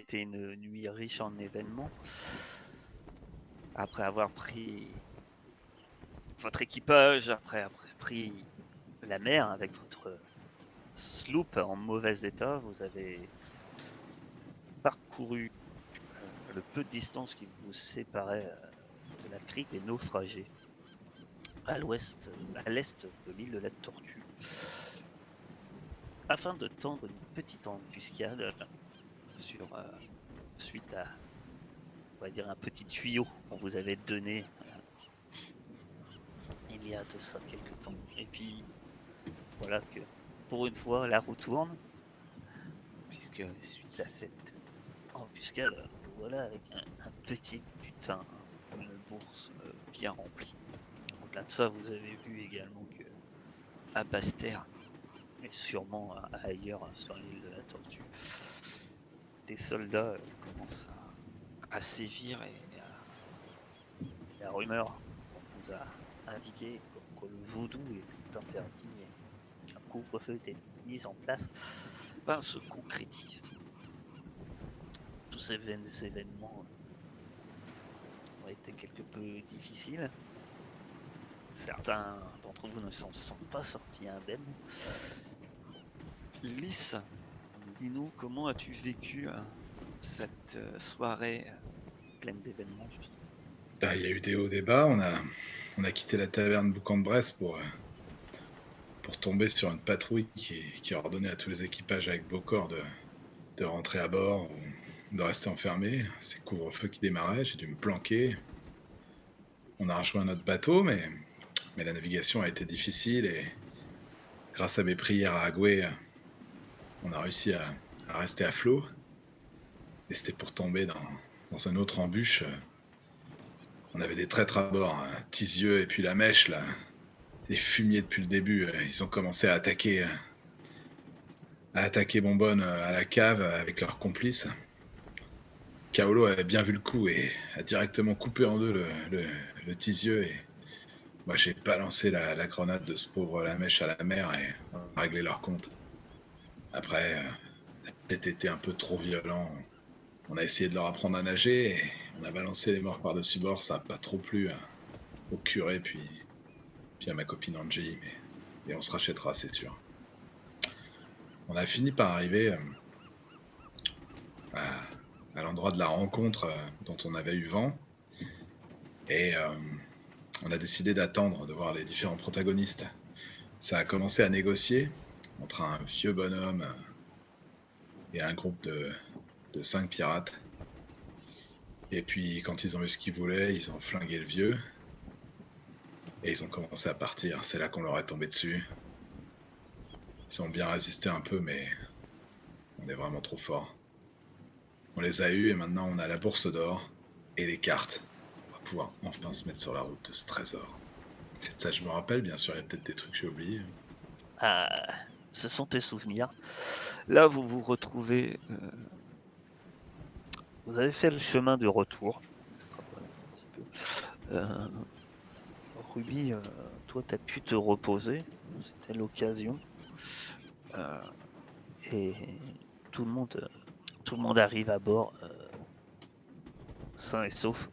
été une nuit riche en événements. Après avoir pris votre équipage, après pris la mer avec votre sloop en mauvais état, vous avez parcouru le peu de distance qui vous séparait de la crique des naufragés, à l'ouest, à l'est de l'île de la Tortue, afin de tendre une petite embuscade sur, suite à, on va dire, un petit tuyau qu'on vous avait donné il y a de ça quelques temps. Et puis, voilà que, pour une fois, la roue tourne, puisque suite à cette embuscade, vous voilà avec un petit butin, une bourse bien remplie. Au-delà de ça, vous avez vu également que à Basse-Terre, et sûrement ailleurs sur l'île de la Tortue, des soldats commencent à sévir et la rumeur qu'on vous a indiqué comme que le vaudou était interdit et qu'un couvre-feu était mis en place, ben, se concrétise. Tous ces événements ont été quelque peu difficiles. Certains d'entre vous ne s'en sont pas sortis indemnes. Lys, dis-nous, comment as-tu vécu cette soirée pleine d'événements, justement? Bah, il y a eu des hauts, des bas. On a quitté la taverne Boucan-de-Bresse pour tomber sur une patrouille qui a ordonné à tous les équipages avec Beaucorps de rentrer à bord ou de rester enfermés. C'est couvre-feu qui démarrait, j'ai dû me planquer. On a rejoint notre bateau, mais la navigation a été difficile et grâce à mes prières à Agoué, on a réussi à rester à flot et c'était pour tomber dans un autre embûche. On avait des traîtres à bord, Tizieux et puis la Mèche là, des fumiers depuis le début, ils ont commencé à attaquer Bonbonne, à la cave avec leurs complices. Kaolo avait bien vu le coup et a directement coupé en deux le Tizieux et moi j'ai balancé la grenade de ce pauvre Lamèche à la mer et on a réglé leur compte. Après, on a peut-être été un peu trop violent. On a essayé de leur apprendre à nager et on a balancé les morts par-dessus bord, ça a pas trop plu, au curé puis à ma copine Angie, mais on se rachètera, c'est sûr. On a fini par arriver, à à l'endroit de la rencontre, dont on avait eu vent et on a décidé d'attendre, de voir les différents protagonistes. Ça a commencé à négocier entre un vieux bonhomme, et un groupe de 5 pirates et puis quand ils ont eu ce qu'ils voulaient, ils ont flingué le vieux et ils ont commencé à partir. C'est là qu'on leur est tombé dessus. Ils ont bien résisté un peu, mais on est vraiment trop forts. On les a eus et maintenant on a la bourse d'or et les cartes. On va pouvoir enfin se mettre sur la route de ce trésor. C'est de ça que je me rappelle, bien sûr, il y a peut-être des trucs que j'ai oubliés. Ah, ce sont tes souvenirs. Là, vous vous retrouvez, vous avez fait le chemin du retour. Extrapolons un petit peu. Euh, Ruby, toi, tu as pu te reposer. C'était l'occasion. Euh, et tout le monde arrive à bord sain et sauf.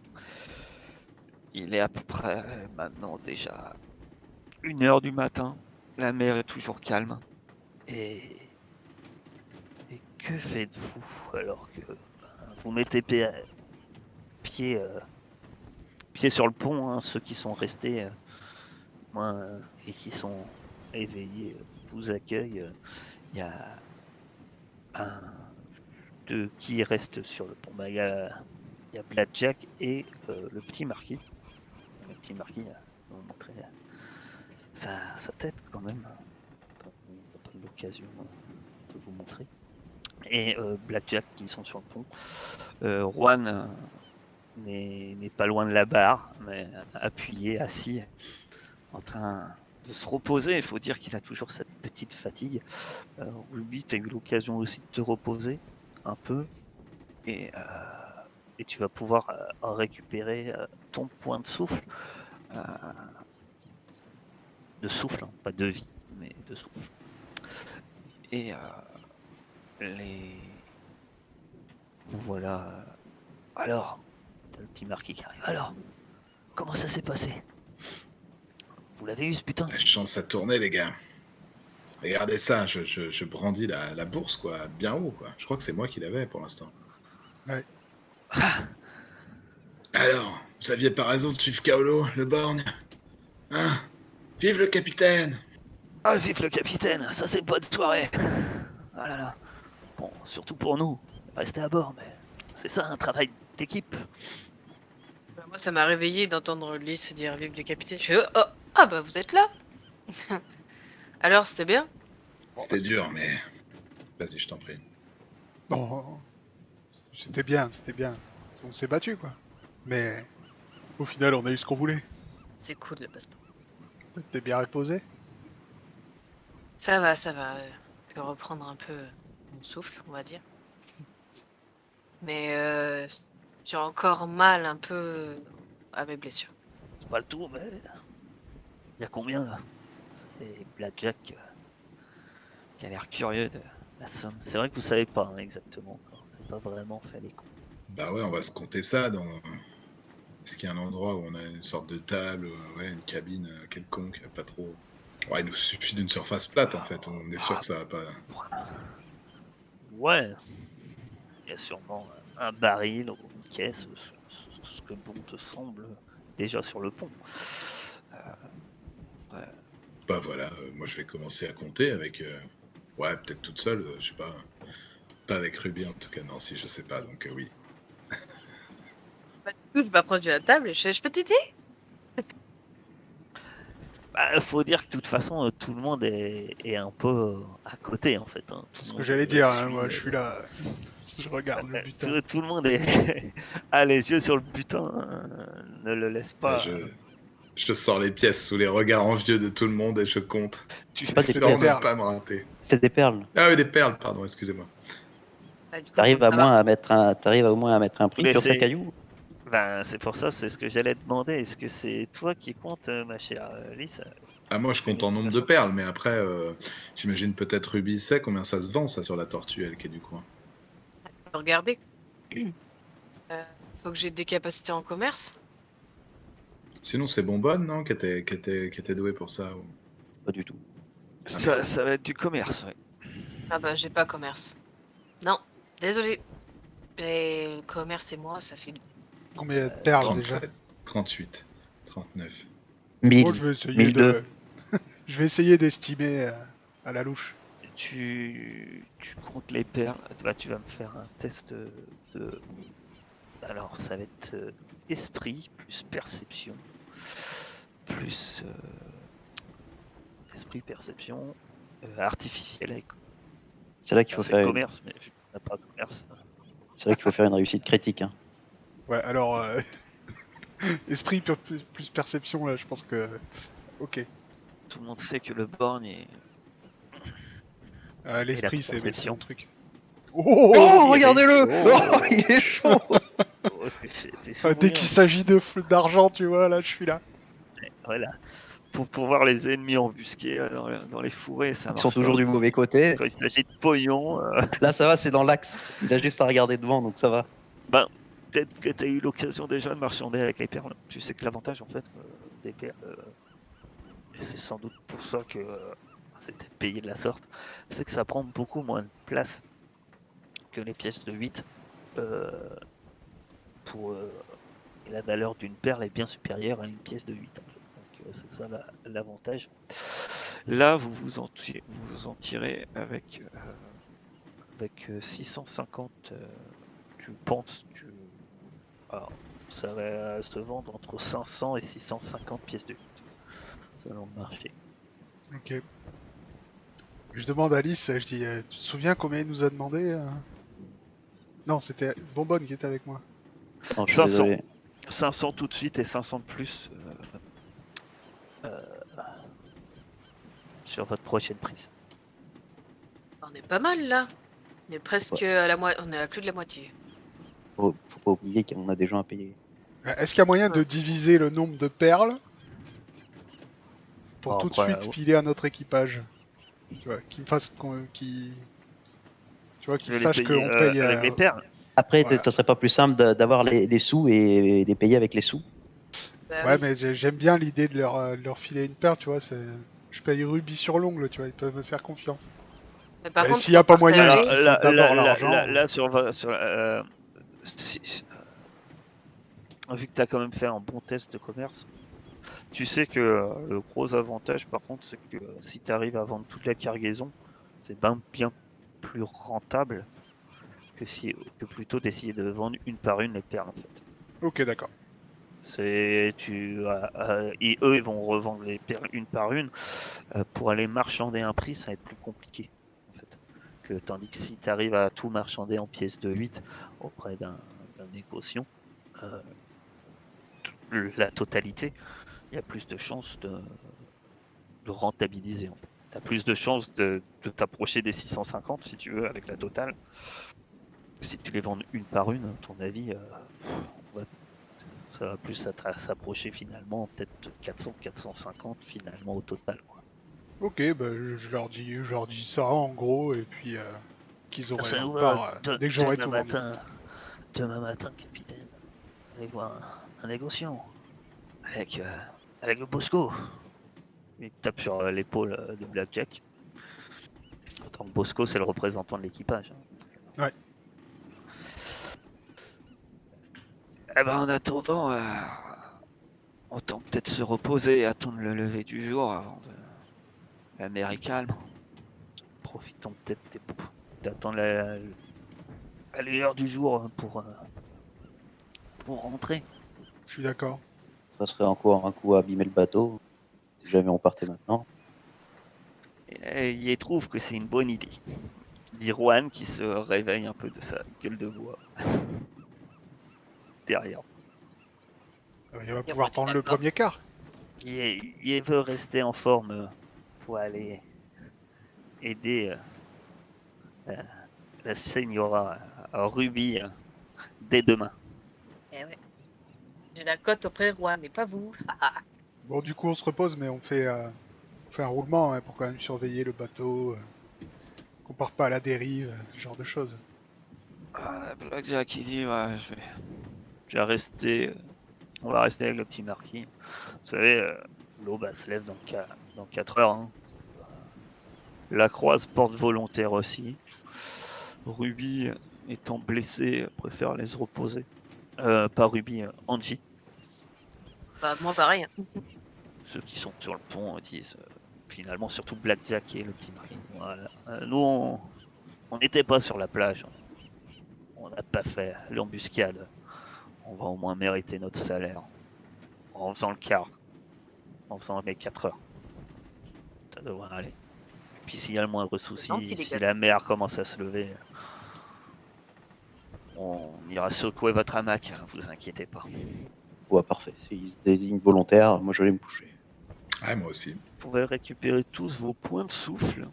Il est à peu près maintenant déjà 1 heure du matin. La mer est toujours calme. Et, et que faites-vous alors que ben, vous mettez pied, pied sur le pont, hein, ceux qui sont restés moins, et qui sont éveillés vous accueillent. Il y a un de qui reste sur le pont. Bah, il y a Blackjack et le petit marquis. Le petit marquis va vous montrer sa tête quand même. On n'a pas l'occasion de vous montrer. Et Blackjack qui sont sur le pont. Juan n'est pas loin de la barre, mais appuyé, assis, en train de se reposer. Il faut dire qu'il a toujours cette petite fatigue. Ruby, tu as eu l'occasion aussi de te reposer un peu et, euh, et tu vas pouvoir récupérer ton point euh, de souffle, hein, pas de vie, mais de souffle. Et les, Vous voilà. Alors, t'as le petit marquis qui arrive. Alors, comment ça s'est passé? Vous l'avez eu ce butin? La chance à tourner, les gars. Regardez ça, je brandis la bourse, quoi, bien haut, quoi. Je crois que c'est moi qui l'avais pour l'instant. Ouais. Alors, vous aviez pas raison de suivre Kaolo, le borgne. Hein? Vive le capitaine! Ah, vive le capitaine, ça c'est une bonne soirée. Ah là là. Bon, surtout pour nous, rester à bord, mais c'est ça un travail d'équipe. Bah, moi, ça m'a réveillé d'entendre Lys dire vive le capitaine. Je fais oh, oh, ah bah vous êtes là. Alors c'était bien. C'était dur, mais... Vas-y, je t'en prie. Non, c'était bien, c'était bien. On s'est battu, quoi. Mais au final, on a eu ce qu'on voulait. C'est cool le baston. T'es bien reposé? Ça va, ça va. Je peux reprendre un peu mon souffle, on va dire. Mais j'ai encore mal un peu à mes blessures. C'est pas le tout, mais. Il y a combien là? C'est Blackjack qui a l'air curieux de la somme. C'est vrai que vous savez pas hein, exactement. Quoi. Vous n'avez pas vraiment fait les coups. Bah ouais, on va se compter ça dans... Est-ce qu'il y a un endroit où on a une sorte de table, ouais, une cabine quelconque, pas trop... Ouais, il nous suffit d'une surface plate, en fait. On est sûr que ça va pas... Ouais. Il y a sûrement un baril ou une caisse, ce que bon te semble déjà sur le pont. Ouais. Bah voilà, moi je vais commencer à compter avec... Ouais, peut-être toute seule, je sais pas. Pas avec Ruby en tout cas, non, si je sais pas, donc oui. Bah, du coup, je m'approche de la table et je peux t'aider? Bah, faut dire que de toute façon, tout le monde est un peu à côté en fait. Hein. C'est Tout ce le que monde j'allais dire, hein, suit, moi je suis là. Je regarde le butin. tout le monde est a les yeux sur le butin. Hein. Ne le laisse Là, pas. je sors les pièces sous les regards envieux de tout le monde et je compte. Tu C'est pas fais des J'espère pièces. ne pas me rater. C'est des perles. Ah oui, des perles, pardon, excusez-moi. Bah, du coup, T'arrives faut à savoir. moins à mettre un, t'arrives au moins à mettre un prix Mais sur c'est- ces cailloux. Ben, c'est pour ça, c'est ce que j'allais te demander. Est-ce que c'est toi qui comptes, ma chère Lys? Ah, moi je Fais une compte en nombre de estimation. perles, mais après, j'imagine peut-être Ruby sait combien ça se vend, ça, sur la tortue, elle qui est du coin. Regardez. Faut que j'ai des capacités en commerce. Sinon, c'est Bonbonne, non, qui était doué pour ça ou... Pas du tout. Ça va être du commerce, ouais. Ah bah j'ai pas commerce. Non, désolé. Et le commerce et moi, ça fait... Combien de perles déjà? 37, 38, 39. 1000, Moi je vais essayer 1002. de. Je vais essayer d'estimer à la louche. Tu comptes les perles. Bah, tu vas me faire un test de. Alors, ça va être esprit plus perception. Plus esprit, perception, artificiel avec. C'est là qu'il On faut fait faire commerce, mais vu qu'on n'a pas de commerce. C'est là qu'il faut faire une réussite critique. Hein. Ouais, alors. Esprit plus perception, là, je pense que. Ok. Tout le monde sait que le borgne est. L'esprit, c'est perception. mon truc. Oh, vas-y, regardez-le. oh. Oh, il est chaud. Oh, t'es chaud Dès qu'il s'agit d'argent, tu vois, là, je suis là. Voilà. Pour voir les ennemis embusqués dans les fourrés, ça Ils marche sont toujours pas. du mauvais côté. Quand il s'agit de pognon, Là, ça va, c'est dans l'axe. Il a juste à regarder devant, donc ça va. peut-être que tu as eu l'occasion déjà de marchander avec les perles. Tu sais que l'avantage en fait des perles, et c'est sans doute pour ça que c'était payé de la sorte, c'est que ça prend beaucoup moins de place que les pièces de 8. Et la valeur d'une perle est bien supérieure à une pièce de 8. En fait. Donc c'est ça l'avantage. Là, vous vous en tirez avec 650. Tu penses que ça va se vendre entre 500 et 650 pièces de 8 selon le marché. Ok. Je demande à Alice, je dis, tu te souviens combien il nous a demandé Non, c'était Bonbonne qui était avec moi. Non, je suis 500. désolé. 500 tout de suite et 500 de plus sur votre prochaine prise. On est pas mal là. On est presque à la moitié. On est à plus de la moitié. Faut pas oublier qu'on a des gens à payer. Est-ce qu'il y a moyen de diviser le nombre de perles pour Bon, tout de après, suite filer à notre équipage? Tu vois, qu'il me fasse. Tu vois, qu'il Je vais les sache payer qu'on paye. avec les perles. Après, Voilà. ça serait pas plus simple d'avoir les sous et les payer avec les sous? Bah Ouais, oui. mais j'aime bien l'idée de leur filer une paire, tu vois. Je paye rubis sur l'ongle, tu vois. Ils peuvent me faire confiance. Mais par Et contre, s'il n'y a faut pas moyen et partager. Alors qu'il faut d'abord l'argent. là, vu que tu as quand même fait un bon test de commerce, tu sais que le gros avantage, par contre, c'est que si tu arrives à vendre toute la cargaison, c'est bien plus rentable que plutôt d'essayer de vendre une par une les perles, en fait. Ok, d'accord. Et eux, ils vont revendre les perles une par une. Pour aller marchander un prix, ça va être plus compliqué, en fait. Tandis que si tu arrives à tout marchander en pièces de 8 auprès d'un négociant, euh, la totalité, il y a plus de chances de rentabiliser. En fait. Tu as plus de chances de t'approcher des 650 si tu veux avec la totale. Si tu les vends une par une, à ton avis, ça va plus s'approcher finalement peut-être de 400, 450 finalement au total. Quoi. Ok, bah, je leur dis ça en gros, et puis qu'ils auraient Ça leur nous va part dès que j'aurai tout vendu. demain matin, capitaine. Allez voir un négociant avec, avec le Bosco. Il tape sur l'épaule de Blackjack. Autant que Bosco, c'est le représentant de l'équipage. Hein. Ouais. Eh ben, en attendant, autant peut-être se reposer et attendre le lever du jour avant de. La mer est calme. Profitons peut-être d'attendre la lueur du jour pour rentrer. Je suis d'accord. Ça serait encore un coup à abîmer le bateau, si jamais on partait maintenant. Et il y trouve que c'est une bonne idée. Dit Juan qui se réveille un peu de sa gueule de bois derrière. Il va Et on pouvoir est prendre le d'accord. premier quart. Il veut rester en forme pour aller aider la, la Señora Ruby dès demain. Eh ouais. J'ai la cote auprès de roi, mais pas vous. Bon, du coup, on se repose, mais on fait un roulement hein, pour quand même surveiller le bateau, qu'on parte pas à la dérive, ce genre de choses. Blackjack il dit ouais, je vais rester, on va rester avec le petit marquis. Vous savez, l'eau se lève dans 4 heures. Hein. La croise porte volontaire aussi. Ruby étant blessée préfère aller se reposer. Pas Ruby, Angie. Bah moi pareil. Hein. Ceux qui sont sur le pont disent finalement surtout Blackjack et le petit marquis. Voilà. Nous on n'était pas sur la plage. On n'a pas fait l'embuscade. On va au moins mériter notre salaire en faisant le quart, en faisant les 4 heures. Ça devrait aller. Et puis s'il y a le moindre Non, souci, tu si dégages. la mer commence à se lever, on ira secouer votre hamac, hein, vous inquiétez pas. Ouais, parfait. S'ils se désignent volontaires, moi je vais me coucher. Ah, moi aussi. Vous pouvez récupérer tous vos points de souffle.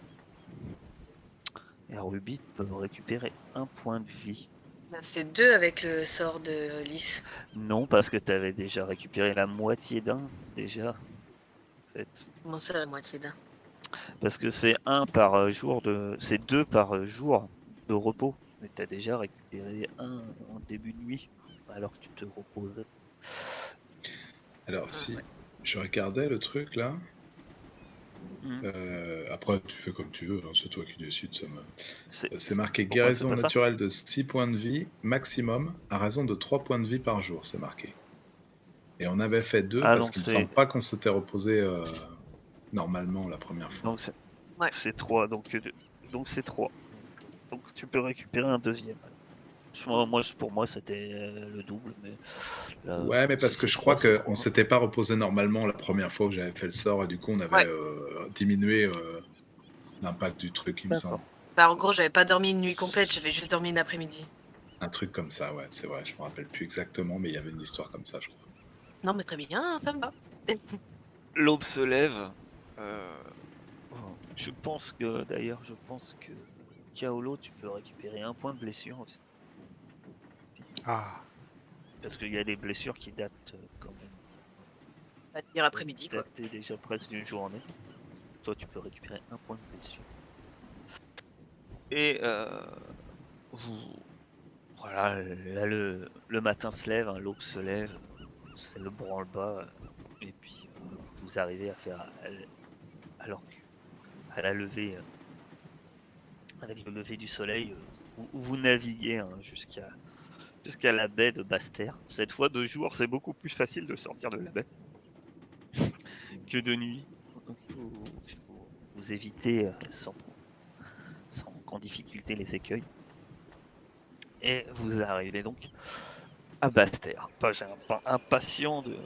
Et Ruby peut récupérer un point de vie. Bah, c'est 2 avec le sort de Lys. Non, parce que tu avais déjà récupéré la moitié d'un, déjà. En fait. Comment ça, la moitié d'un? Parce que c'est un par jour c'est 2 par jour de repos. Mais tu as déjà récupéré un en début de nuit, alors que tu te reposais. Alors, Ah, si ouais. je regardais le truc là, Mmh. après tu fais comme tu veux, hein, c'est toi qui décides. C'est marqué Pourquoi c'est guérison pas ça? naturelle de 6 points de vie maximum à raison de 3 points de vie par jour, c'est marqué. Et on avait fait 2 Ah parce donc qu'il me c'est semble pas qu'on s'était reposé normalement la première fois. donc Ouais. c'est 3 donc c'est 3. Donc tu peux récupérer un deuxième. Pour moi c'était le double, mais là, Ouais, mais si parce que c'est je 3, crois c'est qu'on 3. s'était pas reposé normalement la première fois que j'avais fait le sort et du coup on avait Ouais. diminué l'impact du truc, il me semble. D'accord. Bah en gros, j'avais pas dormi une nuit complète, j'avais juste dormi une après-midi. Un truc comme ça, ouais, c'est vrai, je me rappelle plus exactement, mais il y avait une histoire comme ça, je crois. Non, mais très bien, ça me va. L'aube se lève. Je pense que Kaolo, tu peux récupérer un point de blessure aussi. Ah, Parce qu'il y a des blessures qui datent quand même. Pas dire après-midi, quoi. Dataient déjà presque d'une journée. Toi, tu peux récupérer un point de blessure. Et vous Voilà, là le matin se lève, hein, l'aube se lève, c'est le branle-bas, et puis vous arrivez à faire alors à la levée, avec le lever du soleil, vous naviguez, hein, jusqu'à la baie de Basse-Terre. Cette fois de jour, c'est beaucoup plus facile de sortir de la baie que de nuit. Donc vous évitez sans grande difficulté les écueils. Et vous arrivez donc à Basse-Terre. Pas impatient de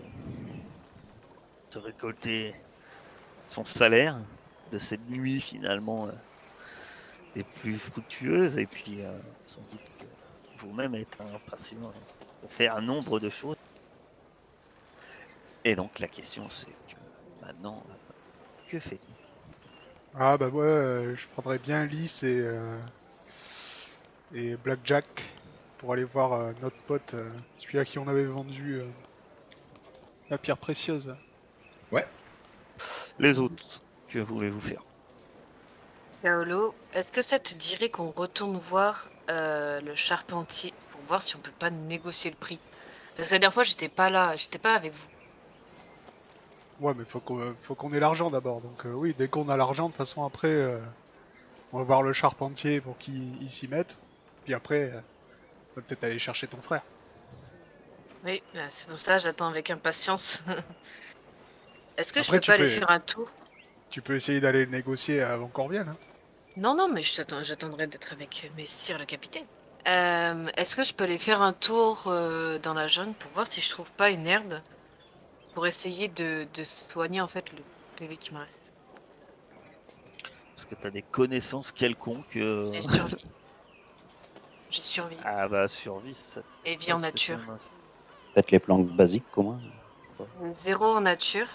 récolter son salaire de cette nuit finalement des plus fructueuses. Et puis sans doute que vous-même êtes impatient de faire un nombre de choses. Et donc la question c'est que maintenant, que faites-vous? Ah bah ouais, je prendrais bien Lys et Blackjack pour aller voir notre pote, celui à qui on avait vendu la pierre précieuse. Ouais, Les autres, que voulez-vous faire? Paolo, est-ce que ça te dirait qu'on retourne voir le charpentier pour voir si on peut pas négocier le prix? Parce que la dernière fois, j'étais pas là, j'étais pas avec vous. Ouais, mais faut qu'on ait l'argent d'abord. Donc oui, dès qu'on a l'argent, de toute façon après, on va voir le charpentier pour qu'il s'y mette. Puis après, on va peut-être aller chercher ton frère. Oui, bah, c'est pour ça, j'attends avec impatience. Est-ce que je Après, peux pas aller faire un tour? tu peux essayer d'aller négocier avant qu'on revienne. Hein. Non, non, mais j'attendrai d'être avec Messire le capitaine. Est-ce que je peux aller faire un tour dans la jungle pour voir si je trouve pas une herbe pour essayer de soigner en fait le PV qui me reste? Parce que tu as des connaissances quelconques. J'ai survie. J'ai survie. Ah bah survie, ça Et vie pas en nature. spécialement. Peut-être les plantes basiques, comment? 0 en nature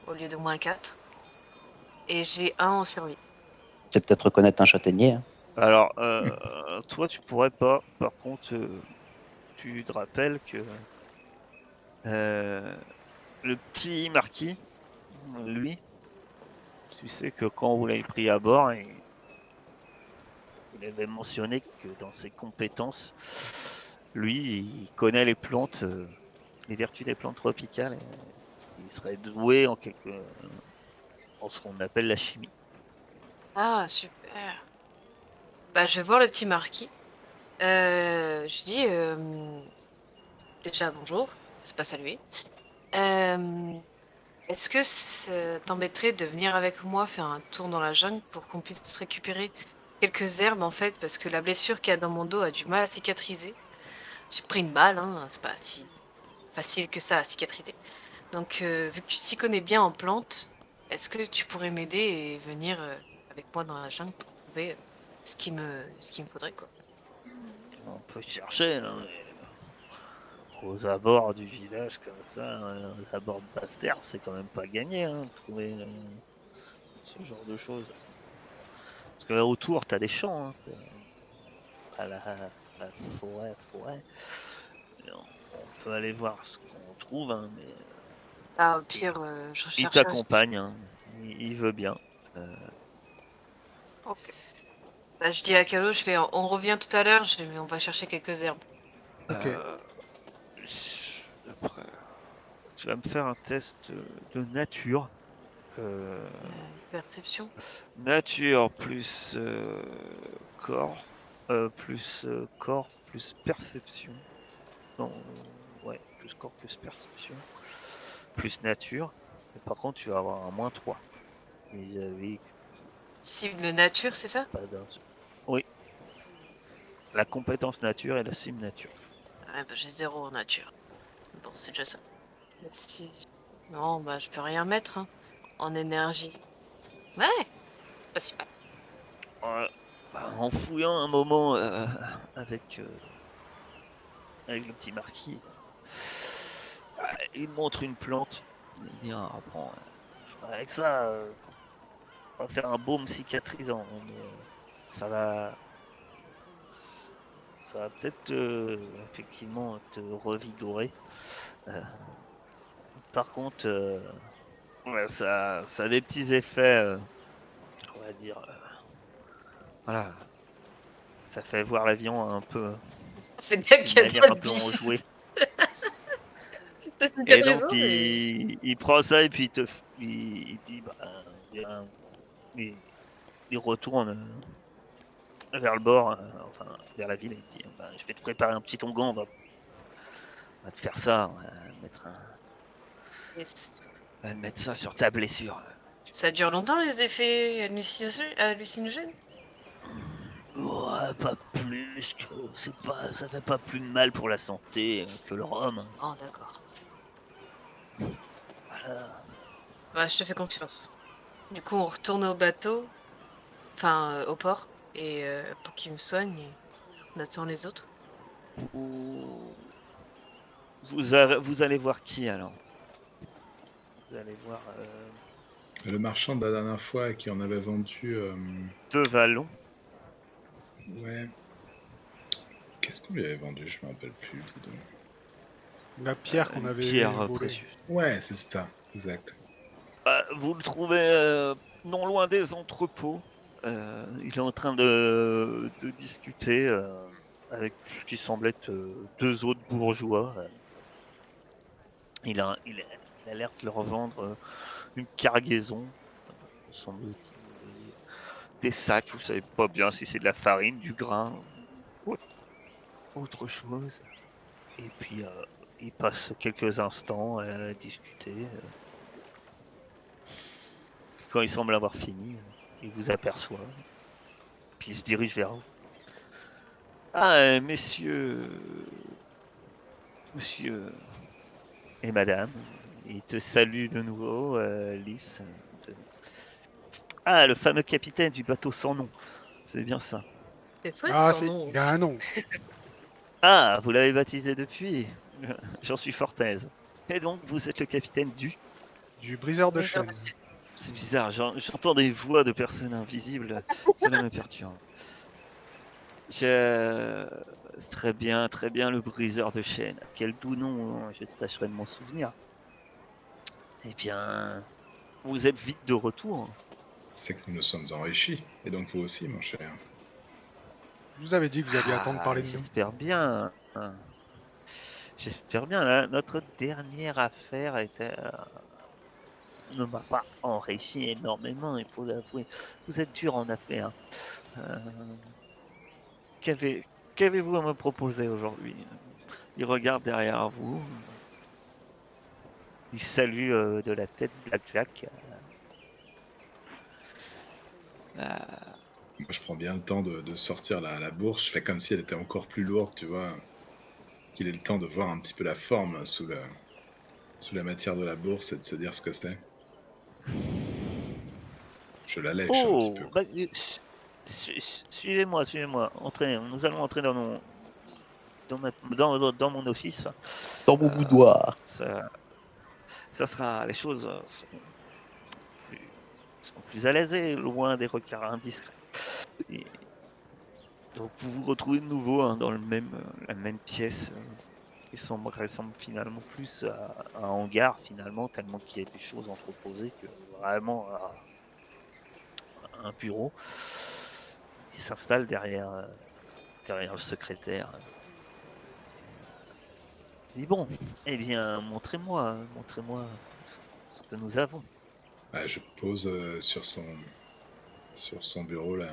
au lieu de -4. Et j'ai 1 en survie. C'est peut-être reconnaître un châtaignier. Hein. Alors, toi, tu pourrais pas. Par contre, tu te rappelles que le petit marquis, lui, tu sais que quand vous l'avez pris à bord, il avait mentionné que dans ses compétences, lui, il connaît les plantes, les vertus des plantes tropicales. Et il serait doué en ce qu'on appelle la chimie. Ah, super. Bah, je vais voir le petit marquis. Je dis déjà bonjour, c'est pas salué. Est-ce que ça t'embêterait de venir avec moi faire un tour dans la jungle pour qu'on puisse récupérer quelques herbes en fait, parce que la blessure qu'il y a dans mon dos a du mal à cicatriser. J'ai pris une balle, hein, c'est pas si facile que ça à cicatriser. Donc, vu que tu t'y connais bien en plantes, est-ce que tu pourrais m'aider et venir avec moi dans la jungle pour trouver ce qu'il me faudrait, quoi? On peut chercher, hein, mais aux abords du village comme ça, aux abords de Basse-Terre, c'est quand même pas gagné, hein, de trouver ce genre de choses. Parce que là autour, t'as des champs, hein, t'as la forêt. Et on peut aller voir ce qu'on trouve, hein, mais Ah, au pire, je il recherche. t'accompagne, hein, il veut bien. Euh, Ok. Bah, je dis à Calo, je fais, on revient tout à l'heure, on va chercher quelques herbes. Ok. euh, après, tu vas me faire un test de nature. Euh, Perception. Nature plus corps, corps plus perception. Non, ouais, plus corps plus perception, plus nature. Mais par contre, tu vas avoir un -3 vis-à-vis Cible nature, c'est ça? pas d'un. Oui, la compétence nature et la sim nature. Ouais, bah, j'ai 0 en nature. Bon, c'est déjà ça. Si. Non, bah, je peux rien mettre, hein, en énergie. Ouais, pas si mal. Ouais, bah, en fouillant un moment avec, avec le petit marquis, il montre une plante. Il dit ah, prends, avec ça, on va faire un baume cicatrisant, hein, mais ça va, ça va peut-être effectivement te revigorer. Euh, par contre, ouais, ça a des petits effets, on va dire, voilà, ça fait voir l'avion un peu C'est bien d'une qu'il y a manière un de peu enjouée. T'as une Et bonne donc raison, mais... il prend ça et puis il dit bah, bien, il retourne vers le bord, enfin vers la ville et il dit bah, je vais te préparer un petit onguent, on va te faire ça, Yes. on va te mettre ça sur ta blessure. Ça dure longtemps les effets hallucinogènes? Ouais, pas plus que ça fait pas plus de mal pour la santé que le rhum. Oh, d'accord. Voilà. Bah, je te fais confiance. Du coup, on retourne au bateau, enfin au port, et pour qu'il me soigne, et on attend les autres. Vous, vous allez voir qui alors? Vous allez voir Le marchand de la dernière fois qui en avait vendu, deux vallons. ouais, qu'est-ce qu'on lui avait vendu? Je me rappelle plus, dis donc. La pierre qu'on Une avait pierre volée. précieuse. Ouais, c'est ça, exact. Vous le trouvez non loin des entrepôts. Il est en train de discuter avec ce qui semble être deux autres bourgeois. Il a l'air de leur vendre une cargaison, semble-t-il. Des sacs, vous savez pas bien si c'est de la farine, du grain, ou autre chose. Et puis il passe quelques instants à discuter. Quand il semble avoir fini, il vous aperçoit. Puis il se dirige vers vous. Ah, monsieur et madame, il te salue de nouveau, Lys. Ah, le fameux capitaine du bateau sans nom. C'est bien ça. C'est chouette Ah, son si, nom il a aussi. un nom. Ah, vous l'avez baptisé depuis. J'en suis fort aise. Et donc, vous êtes le capitaine du... Du briseur de Mais ça, chaîne. C'est bizarre, j'entends des voix de personnes invisibles. Cela me perturbe. Je... très bien, le briseur de chaîne. Quel doux nom, hein, je tâcherai de m'en souvenir. Eh bien, vous êtes vite de retour. C'est que nous nous sommes enrichis, et donc vous aussi, mon cher. Je vous avais dit que vous alliez attendre parler de nous. J'espère bien. J'espère bien. Notre dernière affaire était, ne m'a pas enrichi énormément, il faut l'avouer. Vous êtes dur en affaires. Euh, qu'avez, qu'avez-vous à me proposer aujourd'hui? Il regarde derrière vous. Il salue de la tête Blackjack. Moi, je prends bien le temps de sortir la bourse. Je fais comme si elle était encore plus lourde, tu vois. Qu'il ait le temps de voir un petit peu la forme sous la matière de la bourse et de se dire ce que c'est. Je la lèche un petit peu, Oh, quoi. bah, suivez-moi, suivez-moi. Entrez, nous allons entrer dans mon office. Dans mon boudoir. Ça, ça sera, les choses plus, seront plus à l'aise et loin des regards indiscrets. Et donc vous vous retrouvez de nouveau hein, dans la même pièce qui ressemble finalement plus à un hangar finalement, tellement qu'il y a des choses entreposées que vraiment à un bureau. Il s'installe derrière le secrétaire. Il dit bon, eh bien montrez-moi ce que nous avons. Bah, je pose sur son bureau là,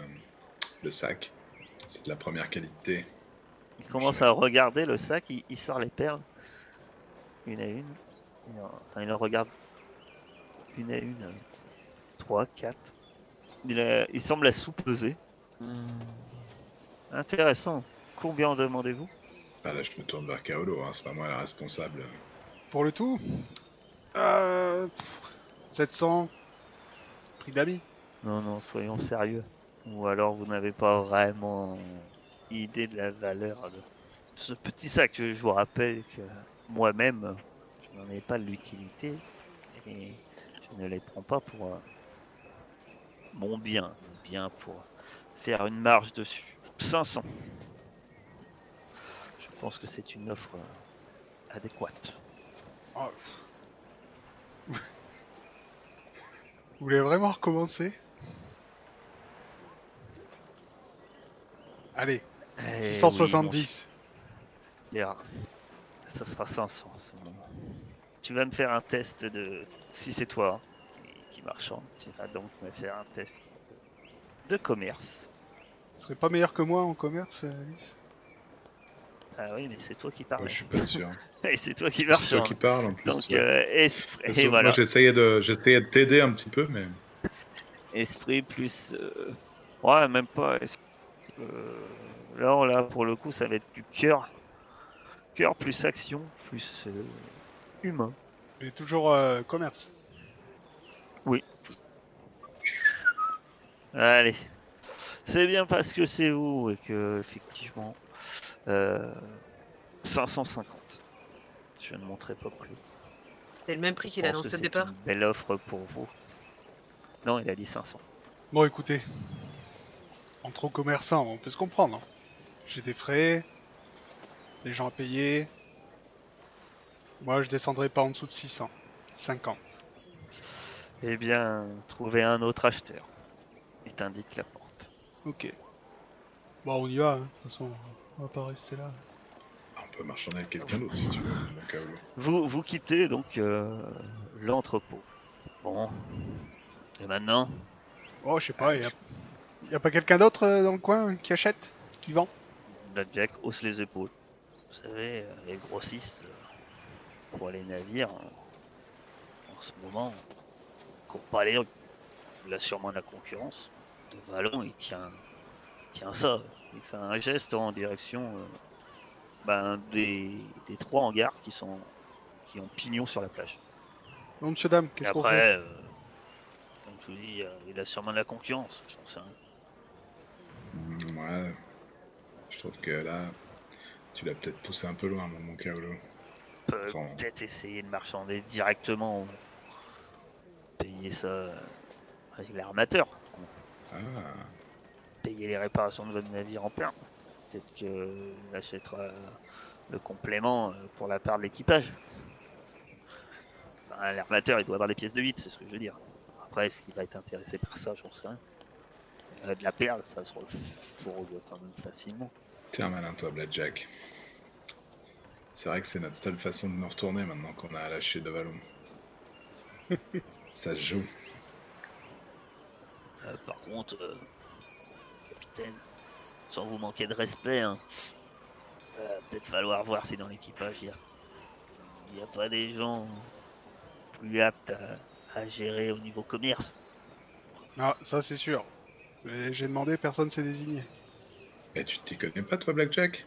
le sac. C'est de la première qualité, Il mon commence à cher. regarder le sac, il sort les perles une à une. Enfin, il en regarde une à une, trois, quatre. Il semble la sous-peser. Intéressant. Combien en demandez-vous? Ah, là, je me tourne vers Kaolo, hein, c'est pas moi la responsable. Pour le tout, euh, 700, prix d'amis. Non, non, soyons sérieux. Ou alors vous n'avez pas vraiment idée de la valeur de ce petit sac. Je vous rappelle que moi-même, je n'en ai pas l'utilité et je ne les prends pas pour mon bien, mais bien pour faire une marge dessus. 500. Je pense que c'est une offre adéquate. Oh, vous voulez vraiment recommencer? Allez, Eh oui, mon cher. 670. Bien, ça sera 500. C'est bon. Tu vas me faire un test de... Si c'est toi qui marchande, tu vas donc me faire un test de commerce. Ce serait pas meilleur que moi en commerce, Alice? Ah oui, mais c'est toi qui Ouais, parlais. je suis pas sûr. Et c'est toi qui C'est toi qui marchande. parles en plus. Donc, Ouais. De esprit... toute Et façon, moi, voilà. j'essayais de t'aider un petit peu, mais Esprit plus... Ouais, même pas. Là, pour le coup, ça va être du cœur. Cœur plus action, plus humain. Mais toujours commerce. Oui. Allez. C'est bien parce que c'est vous et que, effectivement, euh, 550. Je ne montrerai pas plus. C'est le même prix Je qu'il a pense que annoncé au c'est départ. une belle offre pour vous. Non, il a dit 500. Bon, écoutez, entre commerçants, on peut se comprendre, hein. J'ai des frais, des gens à payer. Moi, je descendrai pas en dessous de 600. 50. Eh bien, trouvez un autre acheteur. Il t'indique la porte. Ok. Bon, on y va, hein. De toute façon, on va pas rester là. on peut marchander avec quelqu'un d'autre si tu veux, mon Kaolo. Vous quittez donc l'entrepôt. Bon. Et maintenant, Oh, je sais pas, allez. y a pas quelqu'un d'autre dans le coin qui achète? Qui vend? Blackjack hausse les épaules. Vous savez, les grossistes pour les navires, en ce moment, ne courent pas les rues. Il a sûrement de la concurrence. De Vallon, il tient ça. Il fait un geste en direction des 3 hangars qui ont pignon sur la plage. Non, monsieur, dame, Et qu'est-ce qu'on fait? après, comme je vous dis, il a sûrement de la concurrence. J'en sais rien. Ouais, je trouve que là, tu l'as peut-être poussé un peu loin, mon Kaolo. Enfin, Peut-être essayer de marchander directement, payer ça avec l'armateur. ah, Payer les réparations de votre navire en plein. Peut-être qu'il achètera le complément pour la part de l'équipage. Enfin, l'armateur, il doit avoir des pièces de 8, c'est ce que je veux dire. Après, est-ce qu'il va être intéressé par ça, j'en sais rien. De la perle, ça se refourgue quand même facilement. t'es un malin, toi, Blackjack. C'est vrai que c'est notre seule façon de nous retourner maintenant qu'on a lâché de Vallon. Ça se joue. Par contre, capitaine, sans vous manquer de respect, hein, peut-être falloir voir si dans l'équipage, il n'y a pas des gens plus aptes à gérer au niveau commerce. Ah, ça c'est sûr. Mais j'ai demandé, personne s'est désigné. Et tu t'y connais pas, toi, Blackjack?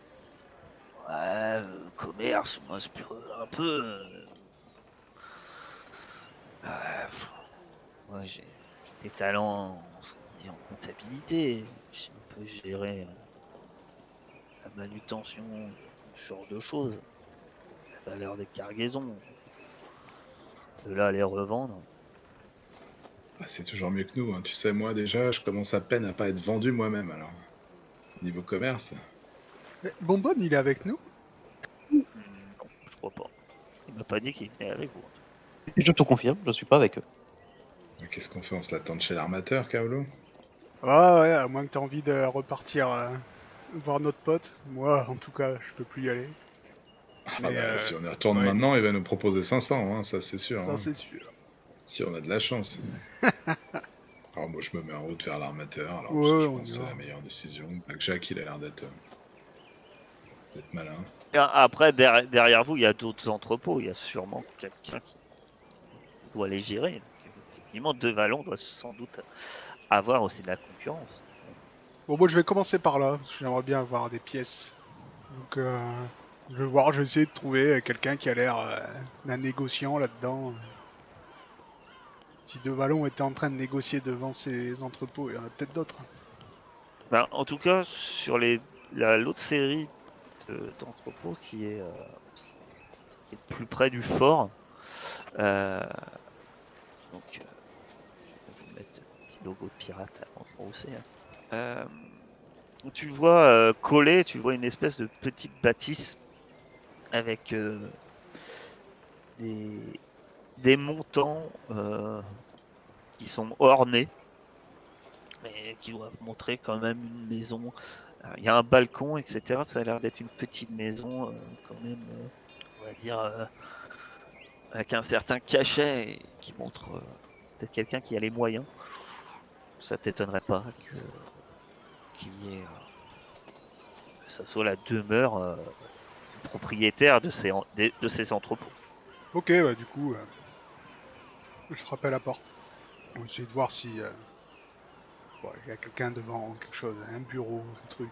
Ouais, commerce, moi, c'est un peu. Moi, j'ai des talents en comptabilité. J'ai un peu géré la manutention, ce genre de choses. La valeur des cargaisons. De là, à les revendre. Ah, c'est toujours mieux que nous, hein. Tu sais, moi, déjà, je commence à peine à pas être vendu moi-même, alors. Niveau commerce. Eh, Bonbonne, il est avec nous? Non, je crois pas. Il m'a pas dit qu'il venait avec vous. Je te confirme, je suis pas avec eux. Mais qu'est-ce qu'on fait? On se l'attend de chez l'armateur, Kaolo? Ah ouais, à moins que t'aies envie de repartir voir notre pote. Moi, en tout cas, je peux plus y aller. Ah Mais bah, si on y retourne ouais, maintenant, il va nous proposer 500, hein, ça c'est sûr. ça Hein. c'est sûr. Si on a de la chance. Alors moi je me mets en route vers l'armateur, alors Ouais, je on pense y que c'est va. la meilleure décision. Jack il a l'air d'être malin. Et après, derrière vous, il y a d'autres entrepôts. Il y a sûrement quelqu'un qui doit les gérer. Donc, effectivement, De Vallon doit sans doute avoir aussi de la concurrence. Bon, moi je vais commencer par là, parce que j'aimerais bien avoir des pièces. Donc je vais voir, je vais essayer de trouver quelqu'un qui a l'air d'un négociant là-dedans. Si De Vallon était en train de négocier devant ses entrepôts, il y en a peut-être d'autres. Ben, en tout cas, sur l'autre série d'entrepôts qui est plus près du fort, euh, donc je vais vous mettre un petit logo de pirate avant de brousser. Hein. Tu vois collé, tu vois une espèce de petite bâtisse avec des, des montants qui sont ornés, mais qui doivent montrer quand même une maison Il y a un balcon, etc. Ça a l'air d'être une petite maison, quand même, on va dire, avec un certain cachet et qui montre peut-être quelqu'un qui a les moyens. Ça t'étonnerait pas qu'il y ait, que ça soit la demeure du propriétaire de ces entrepôts. Ok, bah du coup, je frappe à la porte. On va essayer de voir si bon, il y a quelqu'un devant, quelque chose, un bureau, un truc.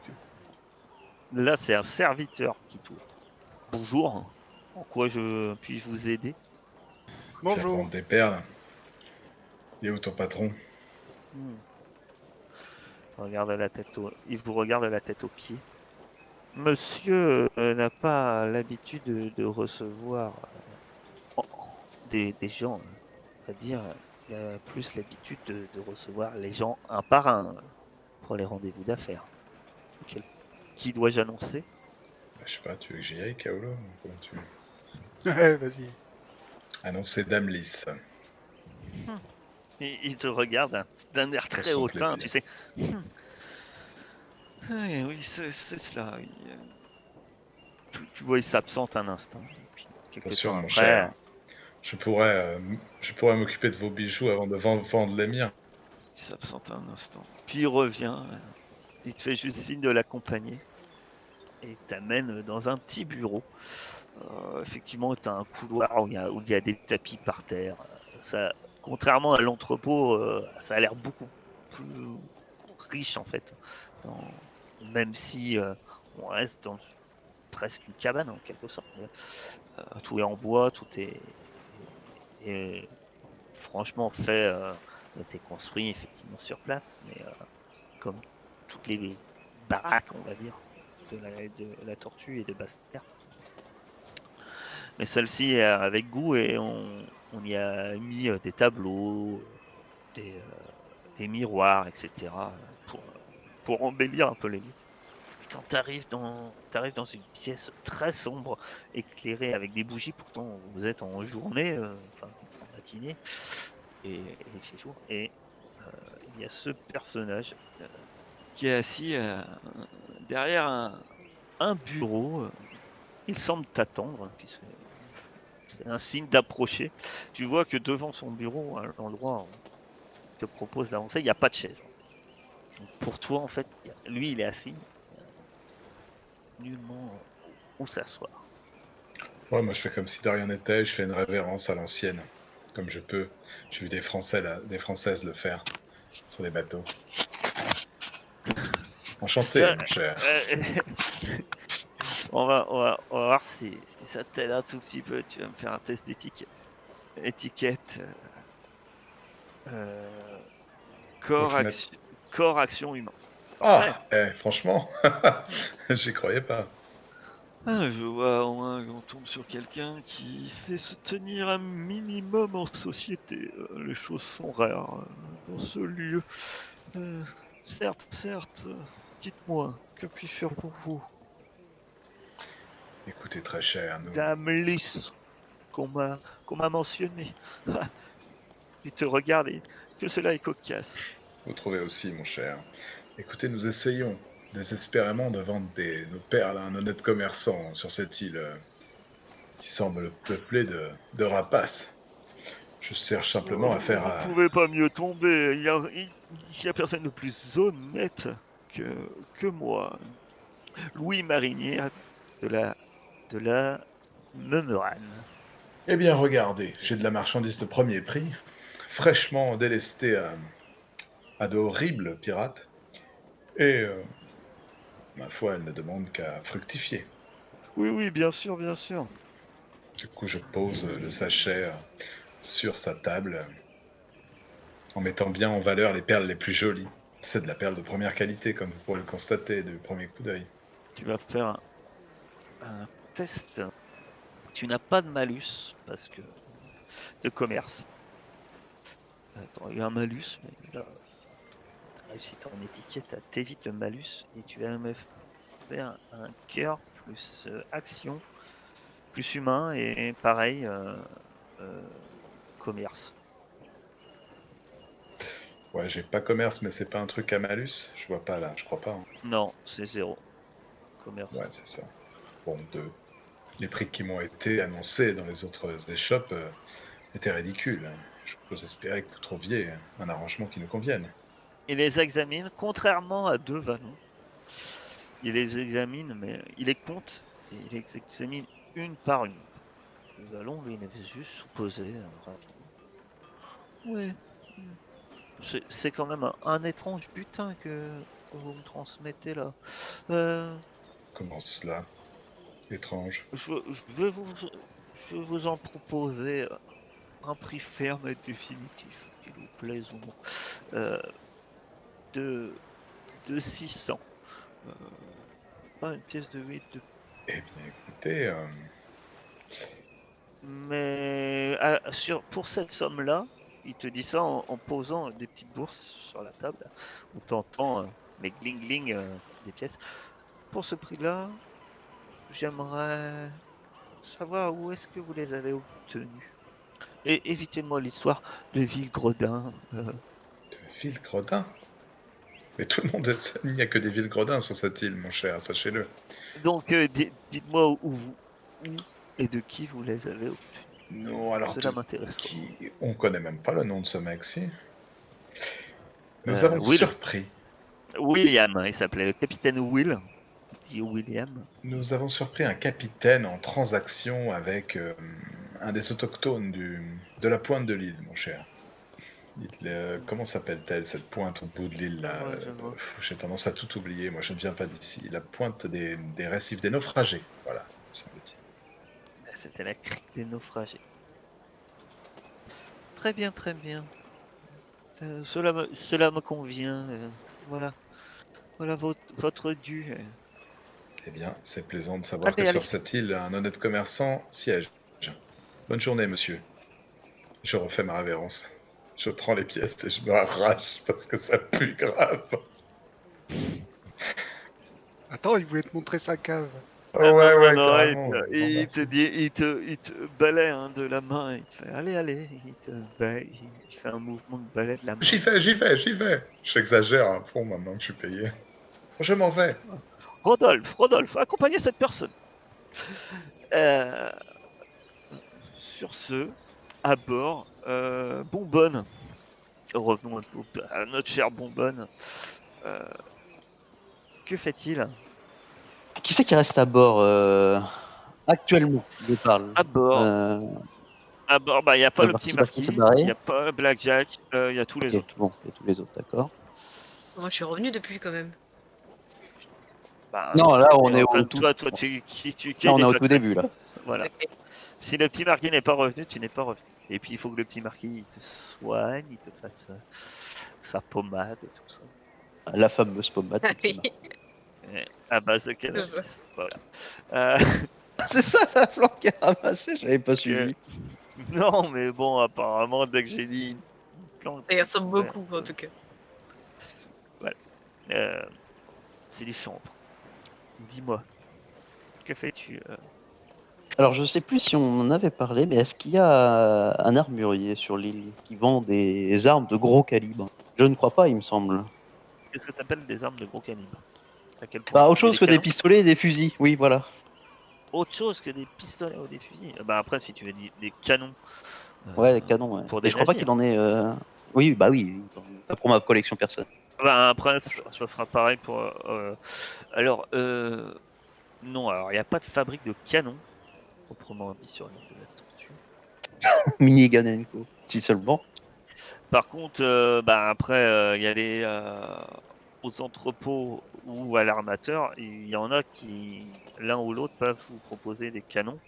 Là, c'est un serviteur qui t'ouvre. Bonjour, en quoi puis-je vous aider? Je viens de Bonjour. vendre des perles. Il est où ton patron? Hmm. Il vous regarde la tête aux pieds. Monsieur n'a pas l'habitude de recevoir des gens. On va dire, il a plus l'habitude de recevoir les gens un par un pour les rendez-vous d'affaires. Qui dois-je annoncer? Bah, je sais pas, tu veux que j'y aille, Kaolo? Comment tu... Ouais, vas-y. Annoncer Dame Lys, Il te regarde d'un air pour très son hautain, plaisir. tu sais. Oui, oui, c'est cela. Oui. Tu vois, il s'absente un instant. Et puis, quelques Attention, temps mon après, cher. Je pourrais m'occuper de vos bijoux avant de vendre les miens. il s'absente un instant. Puis il revient. Il te fait juste signe de l'accompagner. Et il t'amène dans un petit bureau. Effectivement, tu as un couloir où il y a des tapis par terre. Ça, contrairement à l'entrepôt, ça a l'air beaucoup plus riche en fait. Dans- Même si on reste dans presque une cabane en quelque sorte. Mais, tout est en bois, est franchement fait, a été construit effectivement sur place, mais comme toutes les baraques, on va dire, de la tortue et de Basse-Terre. Mais celle-ci est avec goût et on y a mis des tableaux, des miroirs, etc. pour embellir un peu les lieux. Et quand t'arrives dans une pièce très sombre, éclairée avec des bougies, pourtant vous êtes en journée, enfin en matinée, et il fait jour. Et il y a ce personnage qui est assis derrière un bureau. Il semble t'attendre, puisque c'est un signe d'approcher. Tu vois que devant son bureau, à l'endroit où il te propose d'avancer, il n'y a pas de chaise. En fait. Donc pour toi, en fait, lui, il est assis, il n'y a nullement où s'asseoir. Ouais, moi je fais comme si de rien n'était, je fais une révérence à l'ancienne, comme je peux. J'ai vu des Français des Françaises le faire sur les bateaux. Enchanté, Tiens, mon cher. on va voir si ça t'aide un tout petit peu. Tu vas me faire un test d'étiquette. Étiquette, euh, Faut que corps, je mette. action, corps, action, humain. Parfait. Ah, franchement, j'y croyais pas. Ah, je vois au moins qu'on tombe sur quelqu'un qui sait se tenir un minimum en société. Les choses sont rares dans ce lieu. Euh, certes, dites-moi, que puis-je faire pour vous? Écoutez, très cher, nous. Dame Lys, qu'on m'a mentionné. Il te regarde et que cela est cocasse. Vous trouvez aussi, mon cher. Écoutez, nous essayons désespérément de vendre nos perles à un honnête commerçant sur cette île qui semble peuplée de rapaces. Je cherche simplement à faire... Vous pouvez pas mieux tomber. Il y a personne de plus honnête que moi. Louis Marinière de de la Memerane. Eh bien, regardez, j'ai de la marchandise de premier prix, fraîchement délestée à de horribles pirates, et ma foi, elle ne demande qu'à fructifier. Oui, oui, bien sûr, bien sûr. Du coup, je pose le sachet sur sa table, en mettant bien en valeur les perles les plus jolies. C'est de la perle de première qualité, comme vous pourrez le constater du premier coup d'œil. Tu vas faire un test. Tu n'as pas de malus parce que de commerce. Tu aurais eu un malus, mais là, tu as réussi ton étiquette, t'évites le malus et tu vas me faire un cœur plus action, plus humain et pareil, euh, commerce. Ouais, j'ai pas commerce, mais c'est pas un truc à malus. Je vois pas là, je crois pas, hein. Non, c'est 0. Commerce. Ouais, c'est ça. Bon, les prix qui m'ont été annoncés dans les autres échoppes étaient ridicules. J'ose espérer que vous trouviez un arrangement qui nous convienne. Il les examine, contrairement à deux Vallons. Il les examine, mais il les compte et il les examine une par une. Le Vallon, lui, il avait juste supposé rapidement. Oui. C'est quand même un étrange butin que vous me transmettez là. Comment cela? Étrange. Je vais vous en proposer un prix ferme et définitif, qu'il vous plaise ou non. De 600. Pas une pièce de 8 de... Eh bien, écoutez, Mais pour cette somme-là, il te dit ça en posant des petites bourses sur la table, où tu entends les gling-gling des pièces. Pour ce prix-là, j'aimerais savoir où est-ce que vous les avez obtenus. Et évitez-moi l'histoire de Ville-Gredin. de Ville-Gredin? Mais tout le monde, il n'y a que des Ville-Gredin sur cette île, mon cher, sachez-le. Donc, dites-moi où et de qui vous les avez obtenus. Non, alors Cela m'intéresse. on connaît même pas le nom de ce mec-ci. Nous avons Will. surpris. William, il s'appelait le capitaine Will. Dit William. Nous avons surpris un capitaine en transaction avec un des autochtones de la pointe de l'île, mon cher. Comment s'appelle-t-elle, cette pointe au bout de l'île là? Ouais, je vois. J'ai tendance à tout oublier, moi je ne viens pas d'ici. La pointe des récifs, des naufragés, voilà, semble-t-il. C'était la crique des naufragés. Très bien, très bien. Cela me convient. Voilà. Voilà votre dû. Eh bien, c'est plaisant de savoir Allez, que allez. sur cette île, un honnête commerçant siège. Bonne journée, monsieur. Je refais ma révérence. Je prends les pièces et je me arrache parce que ça pue grave. Attends, il voulait te montrer sa cave. Oh, ouais, Non, carrément. il te dit, il te balaie de la main, il te fait allez, allez, il te balaie, il fait un mouvement de balai de la main. J'y vais. J'exagère à fond maintenant que je suis payé. Je m'en vais. Rodolphe, accompagnez cette personne. Sur ce, à bord, Bonbonne. Revenons à notre chère Bonbonne. Que fait-il Qui c'est qui reste à bord actuellement? Je parle. à bord? À bord, il n'y a pas le petit Marquis s'est marquis, barré. il n'y a pas Blackjack, il y a tous les Ok, autres. bon, il y a tous les autres, d'accord. Moi, je suis revenu depuis quand même. Non, là, t'es on est en train au de- tout. Toi, Là, qui on est n'est au pas tout début, là. Voilà. Ok. Si le petit marquis n'est pas revenu, tu n'es pas revenu. Et puis il faut que le petit marquis il te soigne, il te fasse sa pommade et tout ça. La fameuse pommade. Ah oui. À base de cannabis. Voilà. Euh, C'est ça la flanque qui a ramassé, j'avais pas que- suivi. Non, mais bon, apparemment, dès que j'ai dit une plante. Ça y ressemble Ouais, beaucoup, en tout cas. c'est du chanvre. Dis-moi, que fais-tu Alors, je sais plus si on en avait parlé, mais est-ce qu'il y a un armurier sur l'île qui vend des armes de gros calibre? Je ne crois pas, il me semble. Qu'est-ce que tu appelles des armes de gros calibre? À quel point Bah, autre Il y a chose que des canons pistolets et des fusils, oui, voilà. Autre chose que des pistolets ou des fusils. Après, si tu veux des canons. Ouais, des canons, ouais. Pour Mais des je crois pas navires. qu'il en ait. Oui, bah oui, pas pour ma collection personnelle. Après, ça sera pareil pour. Alors, non, alors il n'y a pas de fabrique de canons, proprement dit, sur l'île de la Tortue. Minigun and Co. Si seulement. Par contre, après, il y a des. Aux entrepôts ou à l'armateur, il y en a qui, l'un ou l'autre, peuvent vous proposer des canons,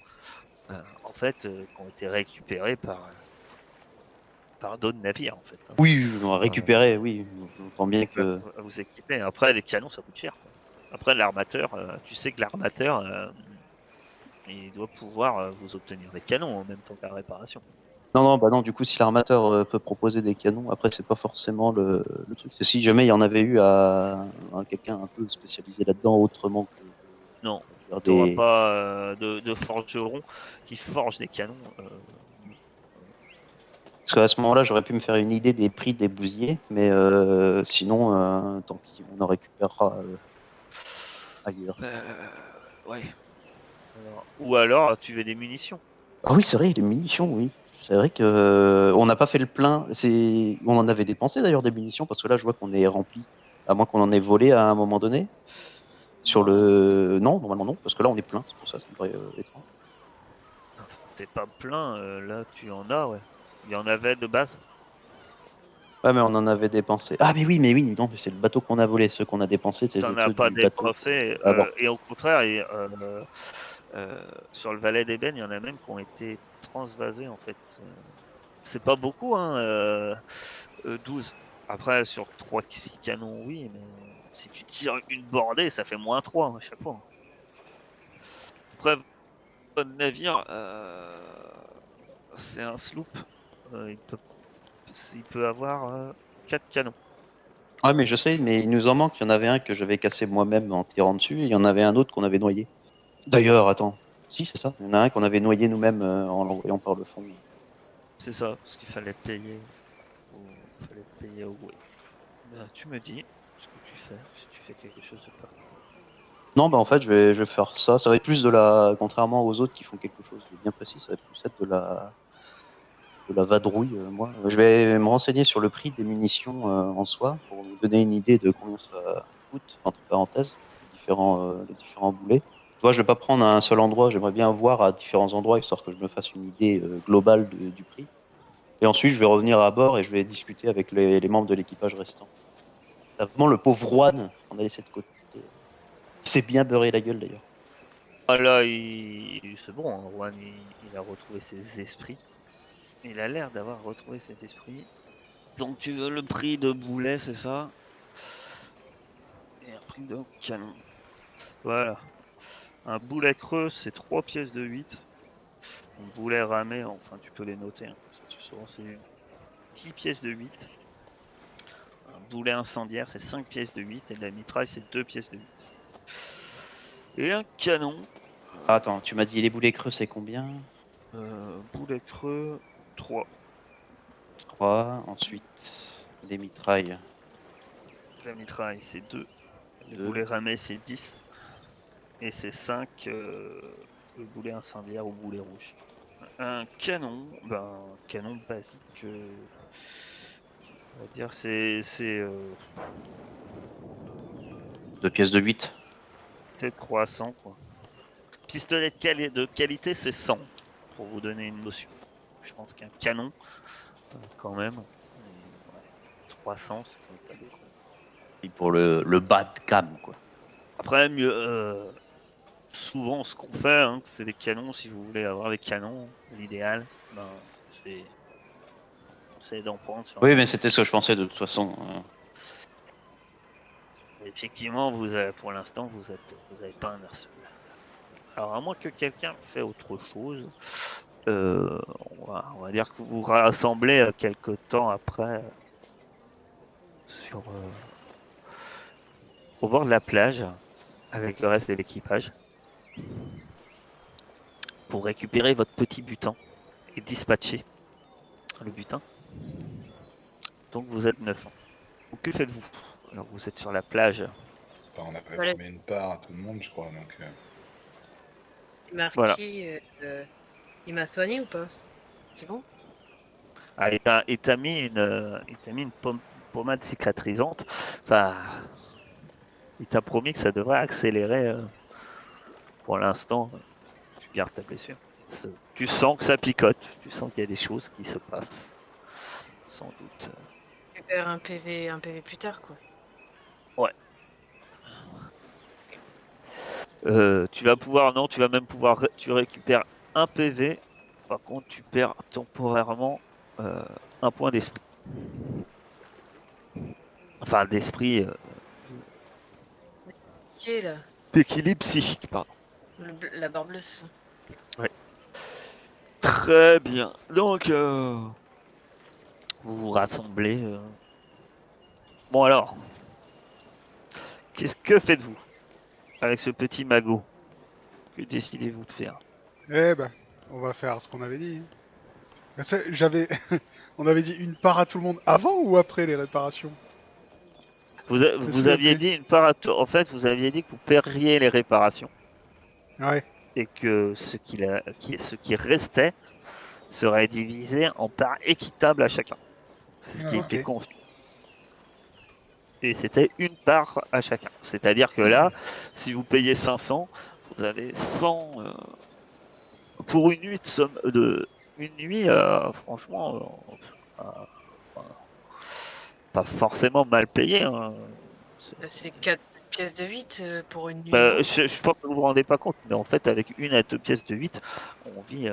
en fait, qui ont été récupérés par d'autres navires, en fait. Oui, on va récupérer, oui. J'entends bien que. À vous équiper. Après, les canons, ça coûte cher, quoi. Après, l'armateur, tu sais que l'armateur, il doit pouvoir vous obtenir des canons en même temps que la réparation. Non, non, bah non, du coup, si l'armateur peut proposer des canons, après, c'est pas forcément le truc. C'est si jamais il y en avait eu à quelqu'un un peu spécialisé là-dedans, autrement que Non, faire tu n'auras des. pas de forgeron qui forge des canons. Parce qu'à ce moment-là, j'aurais pu me faire une idée des prix des bousiers, mais sinon, tant pis, on en récupérera ailleurs. Ouais. Ou alors, tu veux des munitions. Ah oui, c'est vrai, les munitions, oui. C'est vrai que on n'a pas fait le plein. On en avait dépensé d'ailleurs des munitions parce que là, je vois qu'on est rempli. À moins qu'on en ait volé à un moment donné. Sur Non. le, non, normalement non, parce que là, on est plein. C'est pour ça, ça me paraît étrange. T'es pas plein, là tu en as, ouais. Il y en avait de base. Ouais, mais on en avait dépensé. Ah, mais oui, non, mais c'est le bateau qu'on a volé. Ceux qu'on a dépensés, c'est T'en as ceux pas du bateau dépensé. avant. Et au contraire, sur le Valais d'Ébène, il y en a même qui ont été transvasés en fait. C'est pas beaucoup, hein, 12. Après, sur 6 canons, oui, mais si tu tires une bordée, ça fait -3 à chaque fois. Après, votre navire, c'est un sloop. Il peut avoir 4 canons. Ouais, mais je sais, mais il nous en manque. Il y en avait un que j'avais cassé moi-même en tirant dessus, et il y en avait un autre qu'on avait noyé. D'ailleurs, attends. Si, c'est ça. Il y en a un qu'on avait noyé nous-mêmes en l'envoyant par le fond. C'est ça, parce qu'il fallait payer. Fallait payer au way. Ben, tu me dis ce que tu fais, si tu fais quelque chose de particulier. Non, bah en fait, je vais faire ça. Ça va être plus contrairement aux autres qui font quelque chose de bien précis, ça va plus être de la vadrouille. Moi, je vais me renseigner sur le prix des munitions en soi pour me donner une idée de combien ça coûte, entre parenthèses, les différents boulets. Tu vois, je vais pas prendre à un seul endroit. J'aimerais bien voir à différents endroits histoire que je me fasse une idée globale du prix. Et ensuite, je vais revenir à bord et je vais discuter avec les membres de l'équipage restant. T'as vraiment le pauvre Juan qu'on a laissé de côté. Il s'est bien beurré la gueule d'ailleurs. Ah là, c'est bon, hein, Juan, il a retrouvé ses esprits. Il a l'air d'avoir retrouvé ses esprits. Donc tu veux le prix de boulet, c'est ça? Et un prix de canon. Voilà. Un boulet creux, c'est 3 pièces de 8. Un boulet ramé, enfin tu peux les noter, hein, ça tu sauras, c'est 10 pièces de 8. Un boulet incendiaire, c'est 5 pièces de 8. Et de la mitraille, c'est 2 pièces de 8. Et un canon, Ah, attends, tu m'as dit les boulets creux, c'est combien? boulet creux, 3. 3. Ensuite, les mitrailles, La mitraille, c'est 2. Le 2. boulet ramé, c'est 10. Et c'est 5 le boulet incendiaire ou boulet rouge. Un canon basique, on va dire, c'est 2 pièces de 8. 300 quoi. Pistolet de qualité, c'est 100 pour vous donner une notion. Je pense qu'un canon, quand même, ouais, 300, c'est quand même pas déconnant. Et pour le bas de gamme, quoi. Après, souvent, ce qu'on fait, hein, c'est des canons. Si vous voulez avoir des canons, l'idéal, ben, c'est d'en prendre sur Oui, un. mais c'était ce que je pensais de toute façon. Effectivement, pour l'instant, vous n'avez pas un arsenal. Alors, à moins que quelqu'un fait autre chose, on va dire que vous vous rassemblez quelques temps après au bord de la plage avec le reste de l'équipage pour récupérer votre petit butin et dispatcher le butin. Donc, vous êtes 9 ans. Donc, que faites-vous? Alors, vous êtes sur la plage. Enfin, on avait Voilà. promis une part à tout le monde, je crois. Donc, Voilà. Marty, il m'a soigné ou pas? C'est bon? Ah, et t'as mis une pommade cicatrisante. Ça, il t'a promis que ça devrait accélérer. Pour l'instant, tu gardes ta blessure. Tu sens que ça picote. Tu sens qu'il y a des choses qui se passent. Sans doute. Je perds un PV plus tard, quoi. Ouais. Non, tu vas même pouvoir. Tu récupères un PV. Par contre, tu perds temporairement un point d'esprit. Enfin, d'esprit. Qui est là? D'équilibre psychique, pardon. La barre bleue, c'est ça? Très bien. Donc, vous vous rassemblez. Bon alors, que faites-vous avec ce petit magot? Que décidez-vous de faire? Eh ben, on va faire ce qu'on avait dit. Hein. Mais j'avais, on avait dit une part à tout le monde avant ou après les réparations? souviens aviez plus. dit une part en fait, vous aviez dit que vous paieriez les réparations Ouais. et que ce qui restait serait divisé en parts équitables à chacun. C'est ce qui Ah, était Ok. convenu. Et c'était une part à chacun. C'est-à-dire que là, si vous payez 500, vous avez 100 pour une nuit une nuit, franchement, pas forcément mal payé. Hein. Bah, c'est 4 pièces de 8 pour une nuit, Bah, non? je pense que vous vous rendez pas compte, mais en fait, avec 1 à 2 pièces de 8, on vit.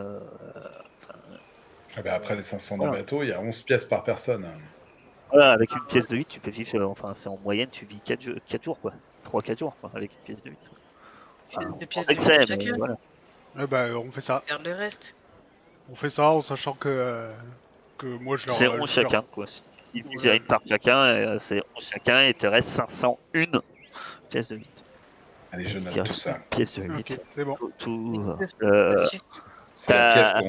Ah bah, après les 500 du Voilà. bateau, il y a 11 pièces par personne. Voilà, avec une pièce de 8, tu peux vivre. Enfin, c'est en moyenne, tu vis 4 jours, quoi. 3-4 jours, quoi, avec une pièce de 8. Enfin, 2 en pièces de 8 excès, à mais chacun. voilà. Ouais, bah, on fait ça. Garde le reste. On fait ça en sachant que moi je C'est leur, 11 je leur- chacun, quoi. Ils disent voilà, une part chacun, c'est 11 chacun, et il te reste 501 pièces de 8. Allez, je Il note tout reste ça. une pièce de Ok, 8. c'est bon. Ça suffit. C'est la pièce T'as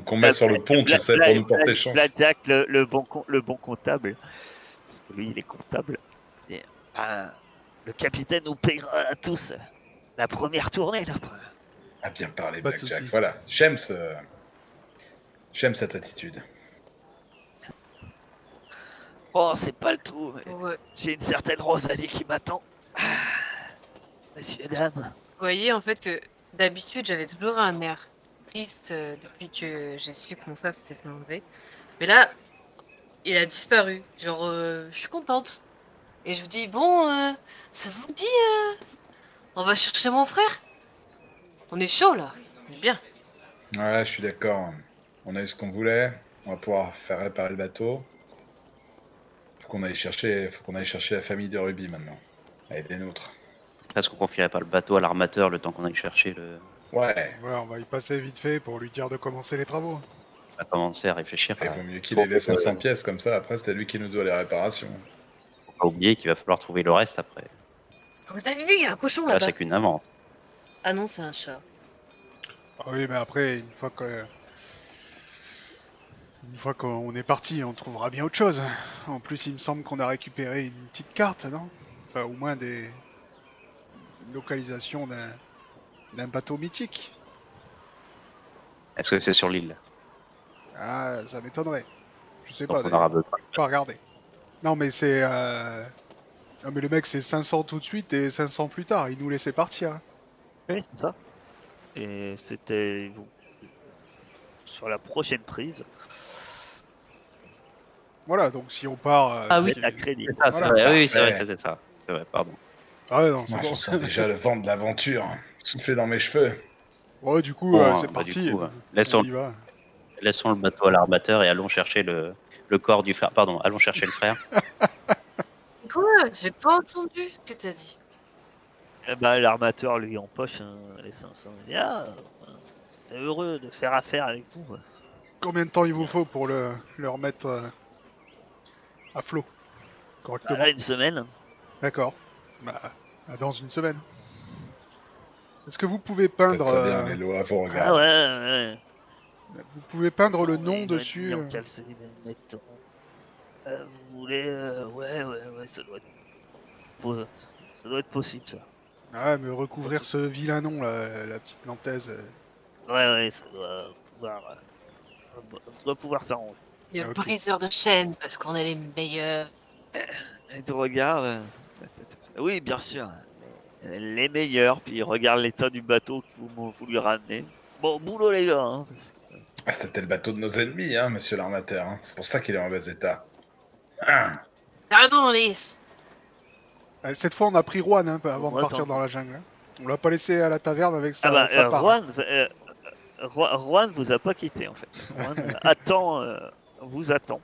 qu'on met sur le pont, tu sais, pour nous porter chance. Jack, le bon comptable, parce que lui, il est comptable. Et, ah, le capitaine nous payera à tous la première tournée. Là. Ah, bien parlé, Pas de Blackjack. souci. Voilà, j'aime cette attitude. Oh, c'est pas le tout. Mais Ouais. j'ai une certaine Rosalie qui m'attend. Messieurs, dames. Vous voyez, en fait, que d'habitude, j'avais toujours un air triste depuis que j'ai su que mon frère s'était fait enlever. Mais là, il a disparu. Genre, je suis contente. Et je vous dis, bon, ça vous dit, on va chercher mon frère? On est chaud, là. On est bien. Ouais, je suis d'accord. On a eu ce qu'on voulait. On va pouvoir faire réparer le bateau. Faut qu'on aille chercher la famille de Ruby maintenant. Elle est des nôtres. Est-ce qu'on confierait pas le bateau à l'armateur le temps qu'on aille chercher le. Ouais, Ouais, on va y passer vite fait pour lui dire de commencer les travaux. On va commencer à réfléchir il à. vaut mieux qu'il ait les 500 pièces, comme ça, après, c'est lui qui nous doit les réparations. Faut pas oublier qu'il va falloir trouver le reste après. Vous avez vu, il y a un cochon Là, là-bas. c'est qu'une avance. Ah non, c'est un chat. Ah oui, mais après, une fois qu'on est parti, on trouvera bien autre chose. En plus, il me semble qu'on a récupéré une petite carte, non? Enfin, au moins une localisation d'un bateau mythique. Est-ce que c'est sur l'île? Ah, ça m'étonnerait. Je sais Donc pas on aura d'ailleurs. besoin. Pas regarder. Non, mais c'est. Non, mais le mec, c'est 500 tout de suite et 500 plus tard. Il nous laissait partir. Hein. Oui, c'est ça. Et c'était sur la prochaine prise, Voilà, donc si on part. Ah oui. si- à crédit. C'est ça, c'est Voilà. vrai. Oui, c'est vrai que Parfait. c'était ça. C'est vrai, pardon. Ah ouais, non, c'est Moi, bon. je sens déjà le vent de l'aventure souffler dans mes cheveux. Ouais, du coup, Bon, c'est bah, du parti. coup, On laissons, y va. laissons le bateau à l'armateur et allons chercher le corps du frère. Pardon, allons chercher le frère. Quoi? J'ai pas entendu ce que t'as dit. Eh ben, l'armateur lui empoche les 500. Il dit ah, c'est heureux de faire affaire avec vous. Combien de temps il vous faut pour le remettre à flot Bah, correctement? là, une semaine. D'accord. Bah, dans une semaine. Est-ce que vous pouvez Faites peindre, ça bien, les lois vous Ah regardent. ouais. vous pouvez peindre le Sans nom les dessus? nuits en calcé, mettons. Vous voulez ouais, ça doit être possible ça. Ah, me recouvrir ce vilain nom, là, la petite nantaise. Ouais, ça doit pouvoir s'arranger. Le Ok. briseur de chaîne, parce qu'on est les meilleurs. Et tu regardes. Oui, bien sûr. Les meilleurs, puis il regarde l'état du bateau que vous lui ramenez. Bon boulot les gars. Hein. Ah, c'était le bateau de nos ennemis, hein, monsieur l'armateur. Hein. C'est pour ça qu'il est en mauvais état. Ah, T'as raison, Lys. Cette fois, on a pris Juan hein, avant de Moi, partir tant dans la jungle. Hein. On l'a pas laissé à la taverne avec Ah bah, sa part. Hein. Juan vous a pas quitté en fait. Juan vous attend.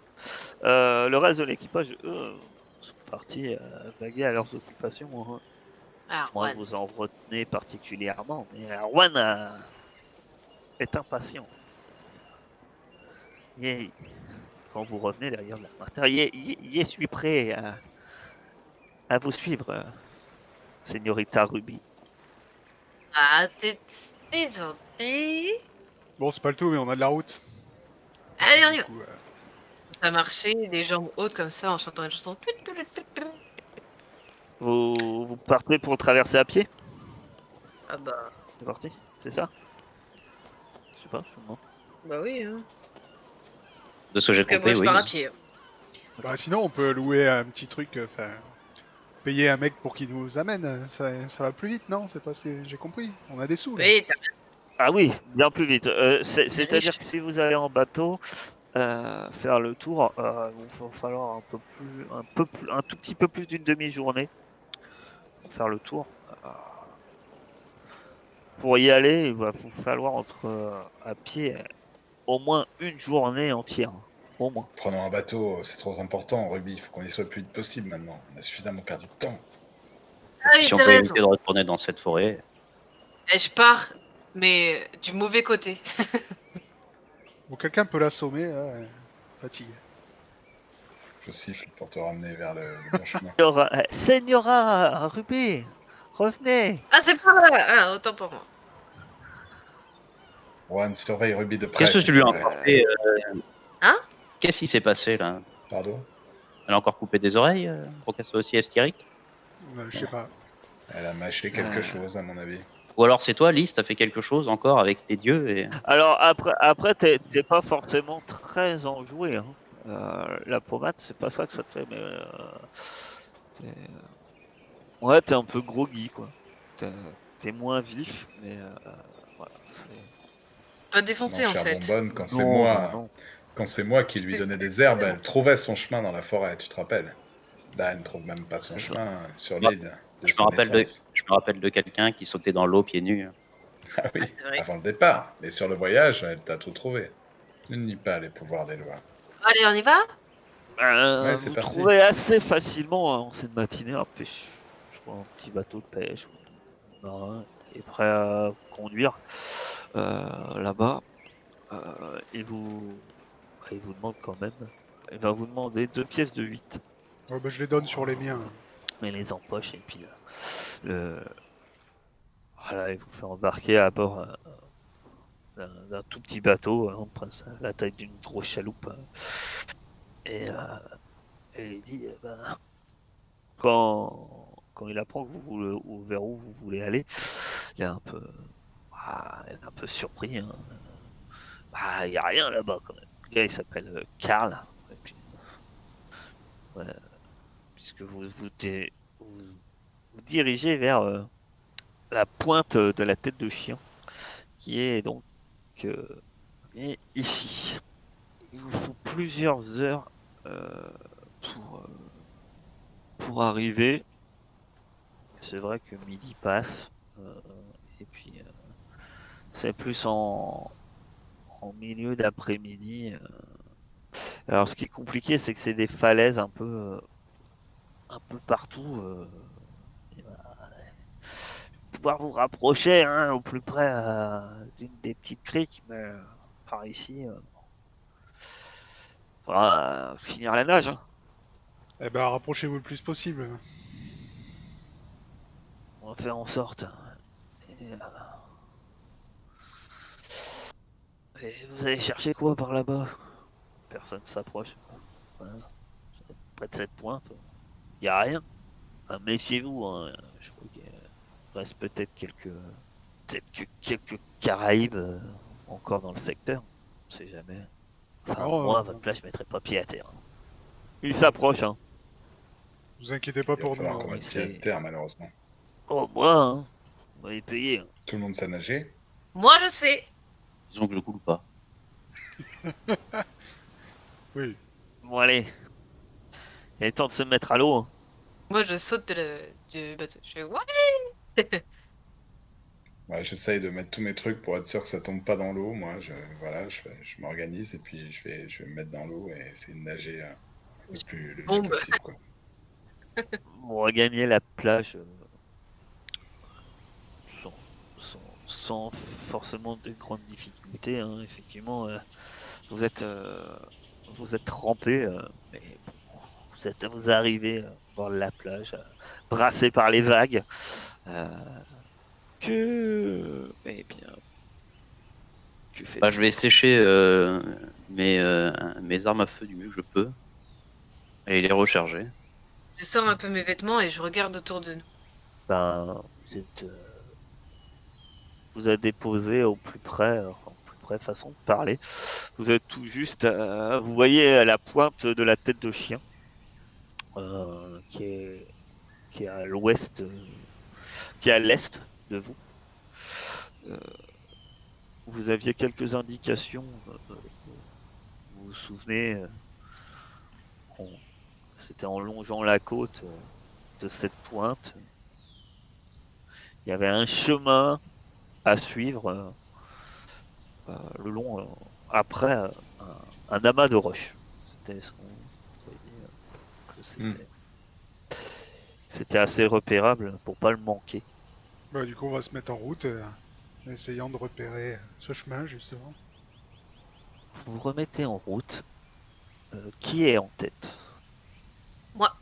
Le reste de l'équipage, eux, sont partis vaguer à leurs occupations. Hein. Ah, Moi, Juan. vous en retenez particulièrement, mais Juan est impatient. Quand vous revenez derrière l'armateur, il suis prêt à vous suivre, Señorita Ruby. Ah, t'es si gentil. Bon, c'est pas le tout, mais on a de la route. Allez, on y Du va. coup, Ça marchait, des jambes hautes comme ça, en chantant une chanson. Vous partez pour traverser à pied? Ah bah, C'est parti, c'est ça? Je sais pas, je me demande. bah oui. Hein. De ce que j'ai Ok, moi compris, je oui. pars à pied. Bah sinon, on peut louer un petit truc, enfin, payer un mec pour qu'il nous amène. Ça va plus vite, non? C'est pas ce que j'ai compris. On a des sous là. Oui, t'as Ah oui, bien plus vite. C'est-à-dire riche. que si vous allez en bateau, faire le tour, il va falloir un tout petit peu plus d'une demi-journée pour faire le tour. Pour y aller, il va vous falloir à pied au moins une journée entière, au moins. Prenons un bateau, c'est trop important, Ruby. Il faut qu'on y soit le plus vite possible maintenant. On a suffisamment perdu de temps. Ah oui, Si on t'as peut raison. éviter de retourner dans cette forêt. Et je pars, mais du mauvais côté. Bon, quelqu'un peut l'assommer, là, fatigué. Je siffle pour te ramener vers le bon chemin. Señora, Ruby, revenez. Ah, c'est pas là. Ah, autant pour moi. Juan, surveille Ruby de près, Qu'est-ce que s'il tu lui te as plaît. encore fait Hein? Qu'est-ce qui s'est passé là? Pardon? Elle a encore coupé des oreilles pour qu'elle soit aussi hystérique? Je sais pas. Elle a mâché quelque chose, à mon avis. Ou alors c'est toi, Lys, t'as fait quelque chose encore avec tes dieux et... Alors après t'es pas forcément très enjoué. Hein. La pommade, c'est pas ça que ça te fait, mais t'es, ouais, t'es un peu groggy, quoi. T'es, t'es moins vif, mais voilà. Pas Non, défoncer en chère fait. bonbonne, Non. quand c'est moi qui lui C'est donnais des herbes, bon. elle trouvait son chemin dans la forêt, tu te rappelles? Là, elle ne trouve même pas son C'est ça. chemin sur Bah, l'île de Je me sa rappelle de, naissance. je me rappelle de quelqu'un qui sautait dans l'eau pieds nus. Ah oui, C'est vrai. avant le départ. Mais sur le voyage, elle t'a tout trouvé. Ne nie pas les pouvoirs des lois. Allez, on y va? Ouais, c'est Vous parti. trouvez assez facilement en cette matinée un pêche. Je vois un petit bateau de pêche, un marin qui est prêt à vous conduire là-bas. Il vous demande quand même. Il va vous demander 2 pièces de 8. Oh, bah, je les donne sur les miens. Mais les empoche et puis voilà, il vous fait embarquer à bord d'un tout petit bateau, hein, la taille d'une grosse chaloupe. Et, euh, et il dit, quand il apprend que vers où vous voulez aller, il est un peu, il est un peu surpris. Hein. Il n'y a rien là-bas quand même. Le gars il s'appelle Karl. Et puis, ouais, puisque vous, vous dirigez vers la pointe de la tête de chien, qui est donc et ici. Il vous faut plusieurs heures euh, pour, euh, pour arriver. C'est vrai que midi passe. euh, et puis, c'est plus en milieu d'après-midi. Alors, ce qui est compliqué, c'est que c'est des falaises un peu partout. Il va pouvoir vous rapprocher hein, au plus près d'une des petites criques, mais par ici, faudra finir la nage. Hein. Eh ben, rapprochez-vous le plus possible. On va faire en sorte. Et, et vous allez chercher quoi par là-bas? Personne s'approche. Voilà. Près de cette pointe, il n'y a rien. Enfin, méfiez-vous. Hein. Je crois qu'il reste peut-être quelques Caraïbes encore dans le secteur. On sait jamais. Enfin, Oh, moi, à votre place, je mettrais pas pied à terre. Hein. Il oh, s'approche. Hein. vous inquiétez pas Il va pour nous. falloir qu'on Hein. mette pied à terre, malheureusement. Oh, moi, hein. Vous m'avez payé. Hein. Tout le monde sait nager. Moi, je sais. Disons que je coule pas. Oui. Bon, allez. Il est temps de se mettre à l'eau. Hein. Moi, je saute du bateau. Je fais ouais. Ouais, j'essaye de mettre tous mes trucs pour être sûr que ça tombe pas dans l'eau. Moi, je m'organise et puis je vais me mettre dans l'eau et essayer de nager le mieux Bombe. possible, quoi. Vous regagnez la plage sans, sans forcément de grandes difficultés. Hein. Effectivement, vous êtes trempé, mais vous arrivez au bord de la plage, brassé par les vagues. Eh bien, que Bah, je faites-vous? vais sécher mes armes à feu du mieux que je peux et les recharger. Je sors un peu mes vêtements et je regarde autour de nous. Ben, vous êtes déposé au plus près, enfin, au plus près façon de parler. Vous êtes tout juste, vous voyez la pointe de la tête de chien, qui est à l'ouest, qui est à l'est de vous. Euh, vous aviez quelques indications, vous vous souvenez, en- c'était en longeant la côte de cette pointe. Il y avait un chemin à suivre le long, après un amas de roches. C'était ce qu'on avait dit, que Hmm. c'était assez repérable pour pas le manquer. Bah, du coup, on va se mettre en route, en essayant de repérer ce chemin, justement. Vous vous remettez en route. Qui est en tête? Moi,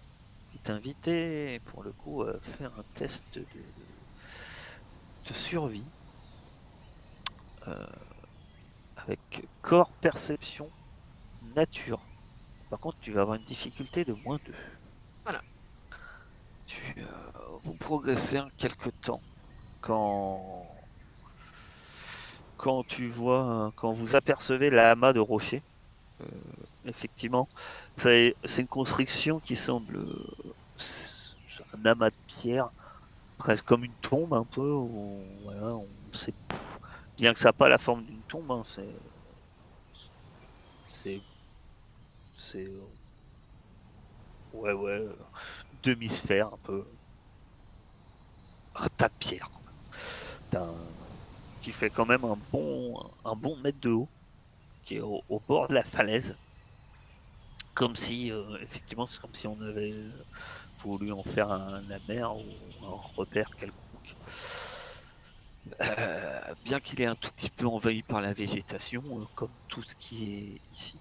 Il est invité, pour le coup, à faire un test de survie euh, avec corps, perception, nature. Par contre, tu vas avoir une difficulté de -2. voilà. Vous progressez en quelque temps quand, quand vous apercevez l'amas de rochers. Euh, Effectivement, c'est une construction qui semble c'est un amas de pierre, presque comme une tombe un peu. Voilà, on sait, bien que ça n'a pas la forme d'une tombe, hein, c'est, ouais, ouais, demi-sphère un peu, un tas de pierre quoi. Qui fait quand même un bon mètre de haut, qui est au bord de la falaise, comme si, effectivement, c'est comme si on avait voulu en faire la mer ou un repère quelconque. Bien qu'il est un tout petit peu envahi par la végétation, comme tout ce qui est ici,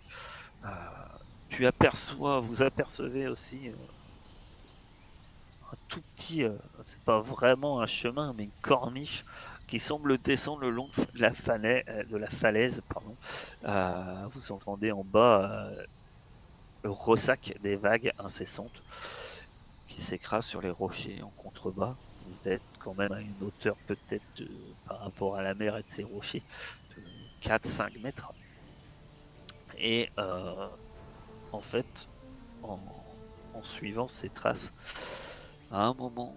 euh, vous apercevez aussi un tout petit, c'est pas vraiment un chemin, mais une corniche qui semble descendre le long de la falaise. Pardon. Vous entendez en bas le ressac des vagues incessantes qui s'écrasent sur les rochers en contrebas. Vous êtes quand même à une hauteur peut-être par rapport à la mer et de ces rochers de 4-5 mètres. Et en fait, en, en suivant ces traces, à un moment,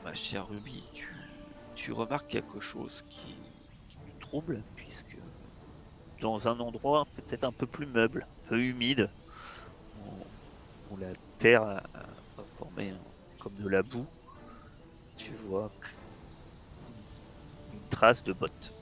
ma chère Ruby, tu remarques quelque chose qui te trouble, puisque dans un endroit peut-être un peu plus meuble, un peu humide, où, où la terre a formé comme de la boue, tu vois une trace de botte.